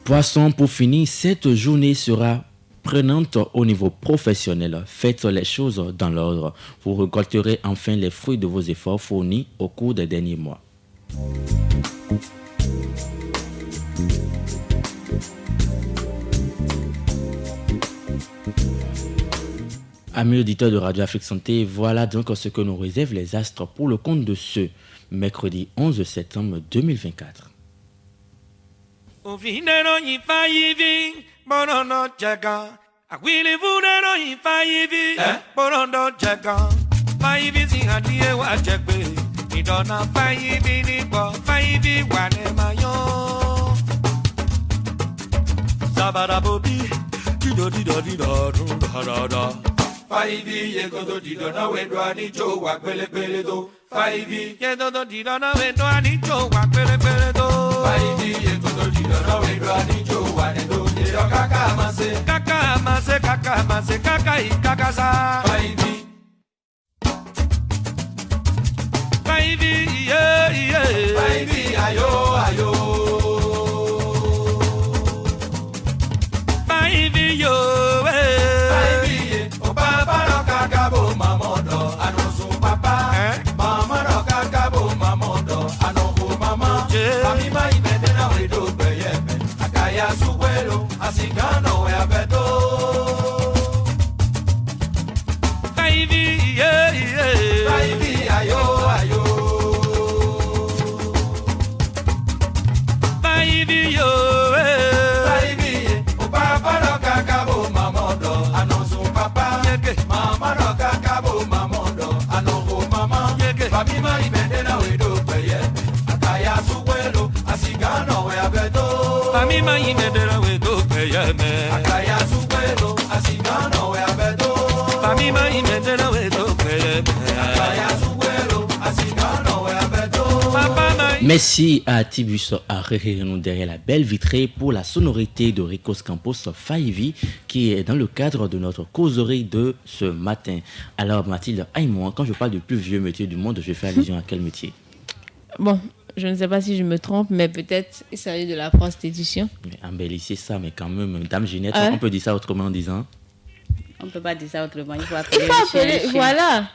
Poisson, pour finir, cette journée sera prenante au niveau professionnel. Faites les choses dans l'ordre. Vous récolterez enfin les fruits de vos efforts fournis au cours des derniers mois. Amis auditeurs de Radio Afrique Santé, voilà donc ce que nous réservent les astres pour le compte de ce mercredi 11 septembre 2024. Bonono jaga, akwili vunero ifaivi. Bonono jaga, faivi singadie wa jekbe. Idona faivi nipo, faivi wane mayo. Sabara bobi, dido dido dido da da. Faivi yegodo dido na wedwa ni jo wa pele pele do. Faivi yegodo dido na wedwa ni jo wa pele pele do. Faivi yegodo dido na wedwa ni jo wa ne do. Kaka mase, kaka i kaka sa. Faivi, yeah, yeah. Faivi, ayo, ayo. Faivi, yo, eh. Faivi, o papa no kaka bo mamodo, ano su papa. Mama no kaka bo mamodo, ano bo mama. Mami ma imede na wedo beyeme, akaya suwelo. Asigano e abeto. Faivi, yeah, yeah. Faivi, ayo, ayo. Faivi, yo, eh. Faivi, o papa no kakabo mamodo, anosu papa. Mama no kakabo mamodo, anoho mama. Fami ma ibende na wedo peye. Akaya suwelo, asigano e abeto. Fami ma ibende na wedo. Akaya suwelo, asigano e abeto. Famima imendera wedo peye. Akaya suwelo, asigano e abeto. Merci à Tibus Arrerenou derrière la belle vitrée pour la sonorité de Ricos Campos Faivi qui est dans le cadre de notre causerie de ce matin. Alors Mathilde, aïe-moi, quand je parle du plus vieux métier du monde, je fais allusion à quel métier? Bon, je ne sais pas si je me trompe, mais peut-être il s'agit de la prostitution. Mais embellissez ça, mais quand même, Dame Ginette, on peut dire ça autrement en disant? On ne peut pas dire ça autrement, il faut appeler le chien. Voilà.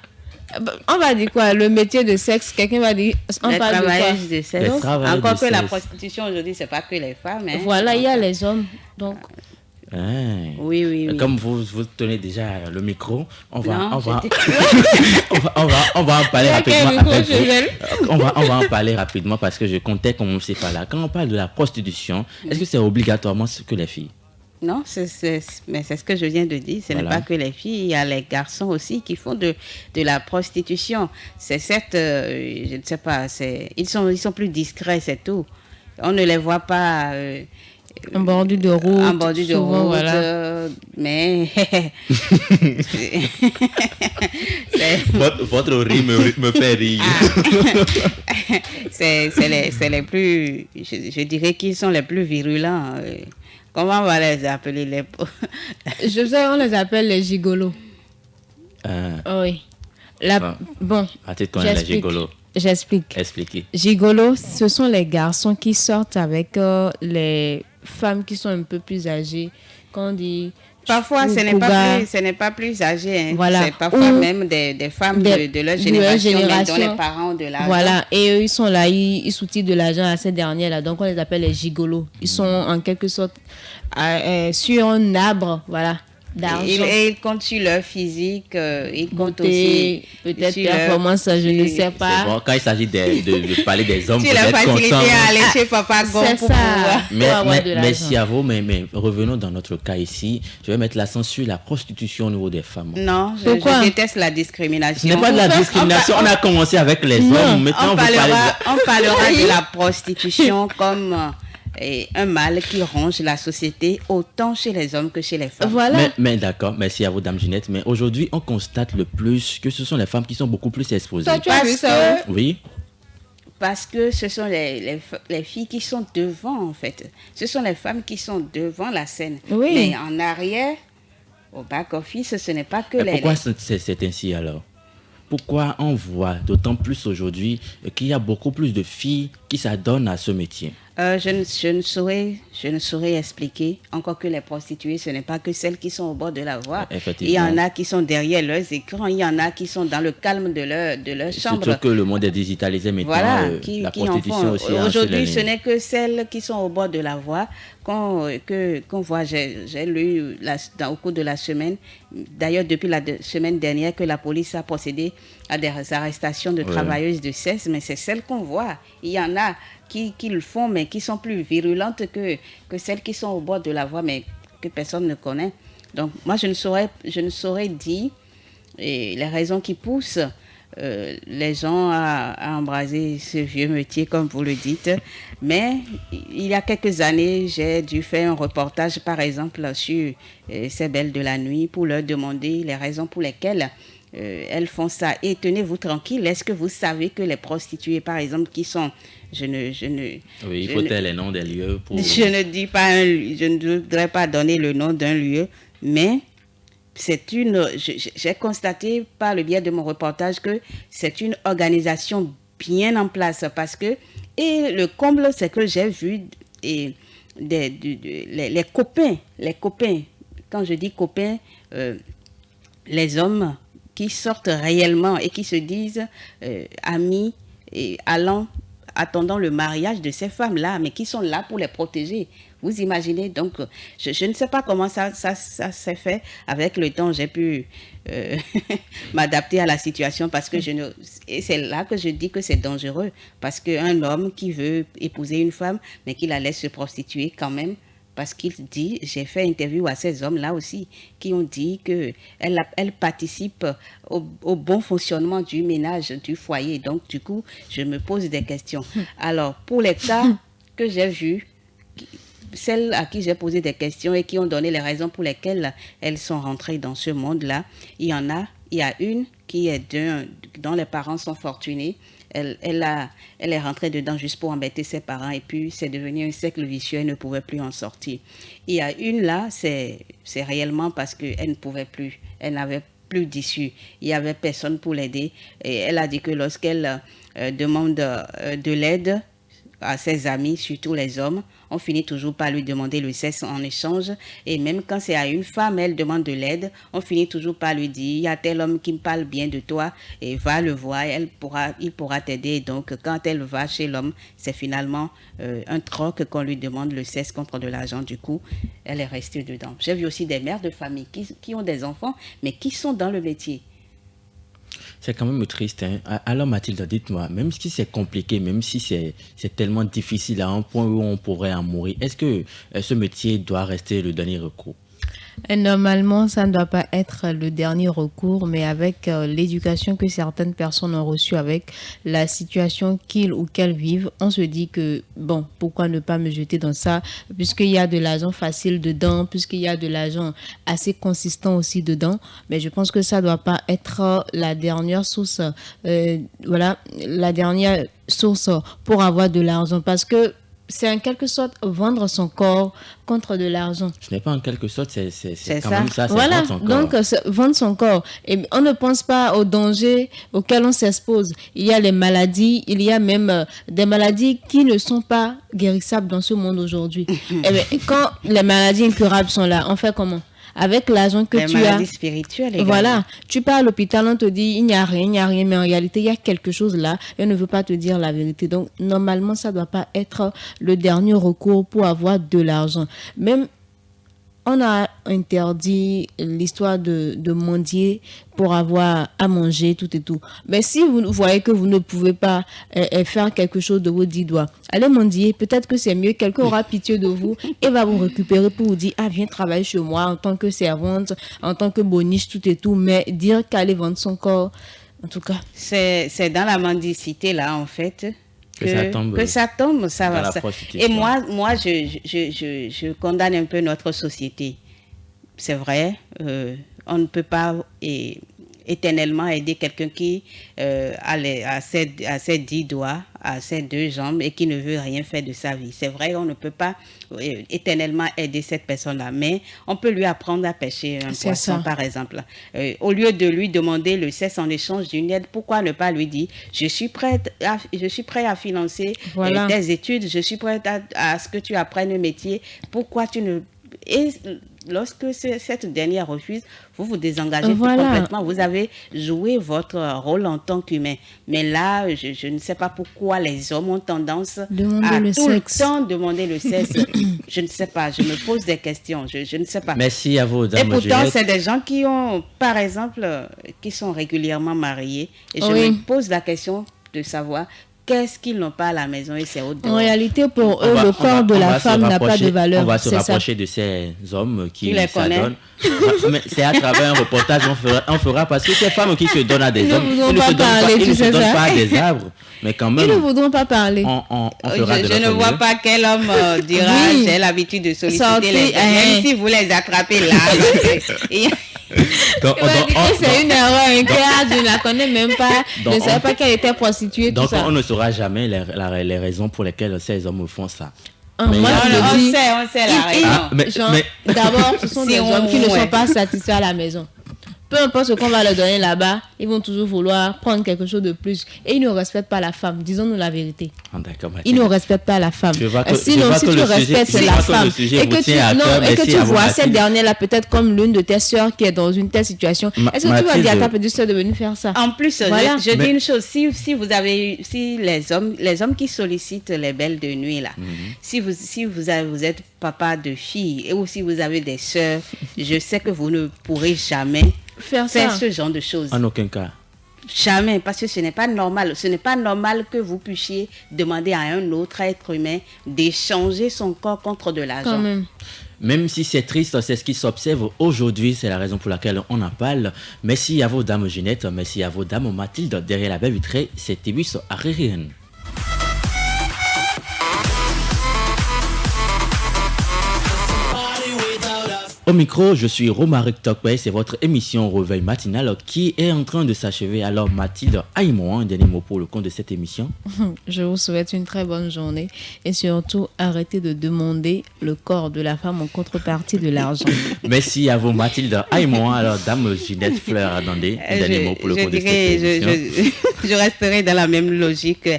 On va dire quoi? Le métier de sexe, quelqu'un va dire... Les travailleuses de sexe. Encore que la prostitution aujourd'hui, ce n'est pas que les femmes. Hein. Voilà, il y a les hommes, donc... Oui. Comme vous tenez déjà le micro, on va en parler rapidement. On va en parler rapidement parce que je comptais commencer par là. Quand on parle de la prostitution, est-ce que c'est obligatoirement ce que les filles? Non, mais c'est ce que je viens de dire. Ce n'est pas que les filles, il y a les garçons aussi qui font de la prostitution. C'est certes, je ne sais pas, ils sont plus discrets, c'est tout. On ne les voit pas En bordure de route. En bordure de souvent, route, voilà. mais Votre rire me fait rire. c'est les plus, je dirais qu'ils sont les plus virulents. Comment on va les appeler les... Je sais, on les appelle les gigolos. Oui. Bon, j'explique. Expliquez. Gigolos, ce sont les garçons qui sortent avec les femmes qui sont un peu plus âgées. Quand on dit... Parfois, ce n'est pas plus âgé. Hein. Voilà. C'est parfois même des femmes de leur génération, mais dont les parents ont de l'argent. Voilà. Et eux, ils sont là, ils soutirent de l'argent à ces derniers-là. Donc, on les appelle les gigolos. Ils sont en quelque sorte sur un arbre, voilà, d'argent. Et ils comptent sur leur physique, ils comptent aussi peut-être performance, je ne sais pas. Bon, quand il s'agit de parler des hommes, tu vous êtes content. à aller chez Papa Gon pour pouvoir. Merci à vous, mais revenons dans notre cas ici. Je vais mettre l'accent sur la prostitution au niveau des femmes. Non, je déteste la discrimination. Ce n'est pas de la discrimination, on a commencé avec les hommes. Maintenant, on parlera de la prostitution comme... et un mal qui ronge la société autant chez les hommes que chez les femmes. Voilà. Mais d'accord, merci à vous, Dame Ginette. Mais aujourd'hui, on constate le plus que ce sont les femmes qui sont beaucoup plus exposées. Toi, tu as vu ça? Oui. Parce que ce sont les filles qui sont devant, en fait. Ce sont les femmes qui sont devant la scène. Oui. Mais en arrière, au back-office, ce n'est pas que les... Pourquoi c'est ainsi alors? Pourquoi on voit d'autant plus aujourd'hui qu'il y a beaucoup plus de filles qui s'adonnent à ce métier? Je ne saurais expliquer. Encore que les prostituées, ce n'est pas que celles qui sont au bord de la voie. Il y en a qui sont derrière leurs écrans, il y en a qui sont dans le calme de leur chambre. Surtout que le monde est digitalisé maintenant. Voilà, la prostitution aussi. Aujourd'hui, ce n'est que celles qui sont au bord de la voie qu'on voit. J'ai lu au cours de la semaine, d'ailleurs depuis la semaine dernière, que la police a procédé à des arrestations de travailleuses de sexe, mais c'est celles qu'on voit. Il y en a qui le font, mais qui sont plus virulentes que celles qui sont au bord de la voie, mais que personne ne connaît. Donc, moi, je ne saurais dire les raisons qui poussent les gens à embraser ce vieux métier, comme vous le dites. Mais il y a quelques années, j'ai dû faire un reportage, par exemple, sur ces belles de la nuit, pour leur demander les raisons pour lesquelles elles font ça. Et tenez-vous tranquille, est-ce que vous savez que les prostituées, par exemple, qui sont... Oui, il faut taire les noms des lieux pour... Je ne voudrais pas donner le nom d'un lieu, mais j'ai constaté par le biais de mon reportage que c'est une organisation bien en place, parce que, et le comble, c'est que j'ai vu les copains, quand je dis copains, les hommes qui sortent réellement et qui se disent amis et attendant le mariage de ces femmes-là, mais qui sont là pour les protéger. Vous imaginez, donc, je ne sais pas comment ça s'est fait. Avec le temps, j'ai pu m'adapter à la situation, parce que et c'est là que je dis que c'est dangereux, parce qu'un homme qui veut épouser une femme, mais qui la laisse se prostituer quand même, parce qu'il dit, j'ai fait interview à ces hommes-là aussi, qui ont dit qu'elle participe au bon fonctionnement du ménage, du foyer. Donc, du coup, je me pose des questions. Alors, pour les cas que j'ai vus, celles à qui j'ai posé des questions et qui ont donné les raisons pour lesquelles elles sont rentrées dans ce monde-là, il y a une qui est dont les parents sont fortunés. Elle est rentrée dedans juste pour embêter ses parents, et puis c'est devenu un cercle vicieux, elle ne pouvait plus en sortir. Il y a une là, c'est réellement parce qu'elle ne pouvait plus, elle n'avait plus d'issue, il n'y avait personne pour l'aider, et elle a dit que lorsqu'elle demande de l'aide à ses amis, surtout les hommes, on finit toujours par lui demander le sexe en échange. Et même quand c'est à une femme, elle demande de l'aide, on finit toujours par lui dire, il y a tel homme qui me parle bien de toi, et va le voir, il pourra t'aider. Donc quand elle va chez l'homme, c'est finalement un troc qu'on lui demande le sexe contre de l'argent. Du coup, elle est restée dedans. J'ai vu aussi des mères de famille qui ont des enfants, mais qui sont dans le métier. C'est quand même triste. Hein? Alors Mathilde, dites-moi, même si c'est compliqué, même si c'est tellement difficile à un point où on pourrait en mourir, est-ce que ce métier doit rester le dernier recours? Et normalement, ça ne doit pas être le dernier recours, mais avec l'éducation que certaines personnes ont reçue, avec la situation qu'ils ou qu'elles vivent, on se dit que, bon, pourquoi ne pas me jeter dans ça, puisqu'il y a de l'argent facile dedans, puisqu'il y a de l'argent assez consistant aussi dedans. Mais je pense que ça ne doit pas être la dernière source, la dernière source pour avoir de l'argent, parce que c'est en quelque sorte vendre son corps contre de l'argent. Ce n'est pas en quelque sorte, c'est quand ça. même ça, c'est voilà. vendre son corps. Donc, vendre son corps. Et on ne pense pas aux dangers auxquels on s'expose. Il y a les maladies, il y a même des maladies qui ne sont pas guérissables dans ce monde aujourd'hui. Et bien, quand les maladies incurables sont là, on fait comment? Avec l'argent que tu as. Les maladies spirituelles également. Voilà. Tu pars à l'hôpital, on te dit il n'y a rien, mais en réalité, il y a quelque chose là et on ne veut pas te dire la vérité. Donc, normalement, ça ne doit pas être le dernier recours pour avoir de l'argent. Même, on a interdit l'histoire de mendier pour avoir à manger, tout et tout. Mais si vous voyez que vous ne pouvez pas faire quelque chose de vos 10 doigts, allez mendier. Peut-être que c'est mieux. Quelqu'un aura pitié de vous et va vous récupérer pour vous dire « Ah, viens travailler chez moi en tant que servante, en tant que boniche, tout et tout. » Mais dire qu'aller vendre son corps, en tout cas. C'est dans la mendicité, là, en fait, que ça tombe, ça va. Et moi je condamne un peu notre société. C'est vrai, on ne peut pas éternellement aider quelqu'un qui a ses 10 doigts, a ses 2 jambes et qui ne veut rien faire de sa vie. C'est vrai, on ne peut pas éternellement aider cette personne-là, mais on peut lui apprendre à pêcher un poisson, par exemple. Au lieu de lui demander le cesse en échange d'une aide, pourquoi ne pas lui dire « Je suis prêt à financer tes études, je suis prête à ce que tu apprennes un métier, pourquoi tu ne... » Et lorsque cette dernière refuse, vous vous désengagez complètement. Vous avez joué votre rôle en tant qu'humain. Mais là, je ne sais pas pourquoi les hommes ont tendance à tout le temps demander le sexe. Je ne sais pas. Je me pose des questions. Je ne sais pas. Merci à vous, Dame Et pourtant, Juliette. c'est des gens qui ont, par exemple, qui sont régulièrement mariés. Et je me pose la question de savoir... Qu'est-ce qu'ils n'ont pas à la maison et c'est au dehors. En réalité, pour eux, le corps de la femme n'a pas de valeur. On va se rapprocher de ces hommes qui s'adonnent. Mais c'est à travers un reportage on fera parce que ces femmes qui se donnent à des hommes, ils ne se donnent pas à des arbres. Mais quand même, ils ne voudront pas parler. On fera je ne vois pas quel homme dira j'ai l'habitude de solliciter les hommes, même si vous les attrapez là. C'est une erreur, je ne la connais même pas. Je ne savais pas qu'elle était prostituée. Donc tout ça. on ne saura jamais les raisons pour lesquelles ces hommes font ça. Moi, on sait la raison. D'abord, ce sont des hommes qui ne sont pas satisfaits à la maison. Peu importe ce qu'on va leur donner là-bas, ils vont toujours vouloir prendre quelque chose de plus. Et ils ne respectent pas la femme. Disons-nous la vérité. Ils ne respectent pas la femme. Sinon, si tu respectes la femme et que tu vois cette dernière-là peut-être comme l'une de tes sœurs qui est dans une telle situation, est-ce que tu vas dire à ta petite sœur de venir faire ça? En plus, je dis une chose. Si les hommes qui sollicitent les belles de nuit, là, si vous êtes papa de filles ou si vous avez des sœurs, je sais que vous ne pourrez jamais faire ce genre de choses. En aucun cas. Jamais, parce que ce n'est pas normal. Ce n'est pas normal que vous puissiez demander à un autre être humain d'échanger son corps contre de l'argent. Même si c'est triste, c'est ce qui s'observe aujourd'hui. C'est la raison pour laquelle on en parle. Merci à vous, Dame Ginette. Merci à vous, Dame Mathilde. Derrière la baie vitrée, c'est Tébus Arérien. Au micro, je suis Romaric Tokwe, c'est votre émission Réveil matinal qui est en train de s'achever. Alors Mathilde, aïe-moi un dernier mot pour le compte de cette émission. Je vous souhaite une très bonne journée et surtout arrêtez de demander le corps de la femme en contrepartie de l'argent. Merci à vous Mathilde, aïe-moi. Alors Dame Ginette Fleur, attendez, un dernier mot pour le compte de cette émission. Je resterai dans la même logique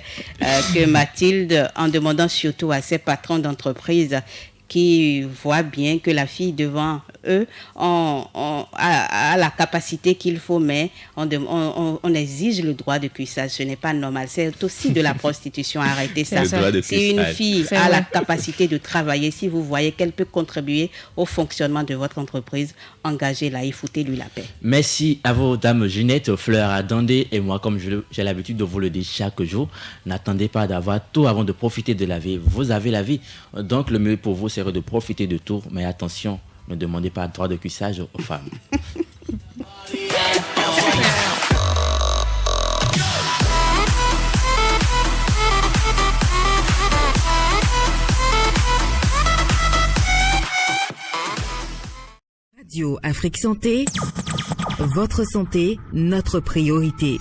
que Mathilde en demandant surtout à ses patrons d'entreprise qui voient bien que la fille devant eux a la capacité qu'il faut, mais on exige le droit de cuissage. Ce n'est pas normal. C'est aussi de la prostitution. Arrêtez ça. Si une fille a la capacité de travailler, si vous voyez qu'elle peut contribuer au fonctionnement de votre entreprise, engagez-la et foutez-lui la paix. Merci à vous, Dame Ginette Fleur Adandé. Et moi, comme j'ai l'habitude de vous le dire chaque jour, n'attendez pas d'avoir tout avant de profiter de la vie. Vous avez la vie. Donc, le mieux pour vous serait de profiter de tout. Mais attention, Ne demandez pas de droit de cuissage aux femmes. Radio Afrique Santé, votre santé, notre priorité.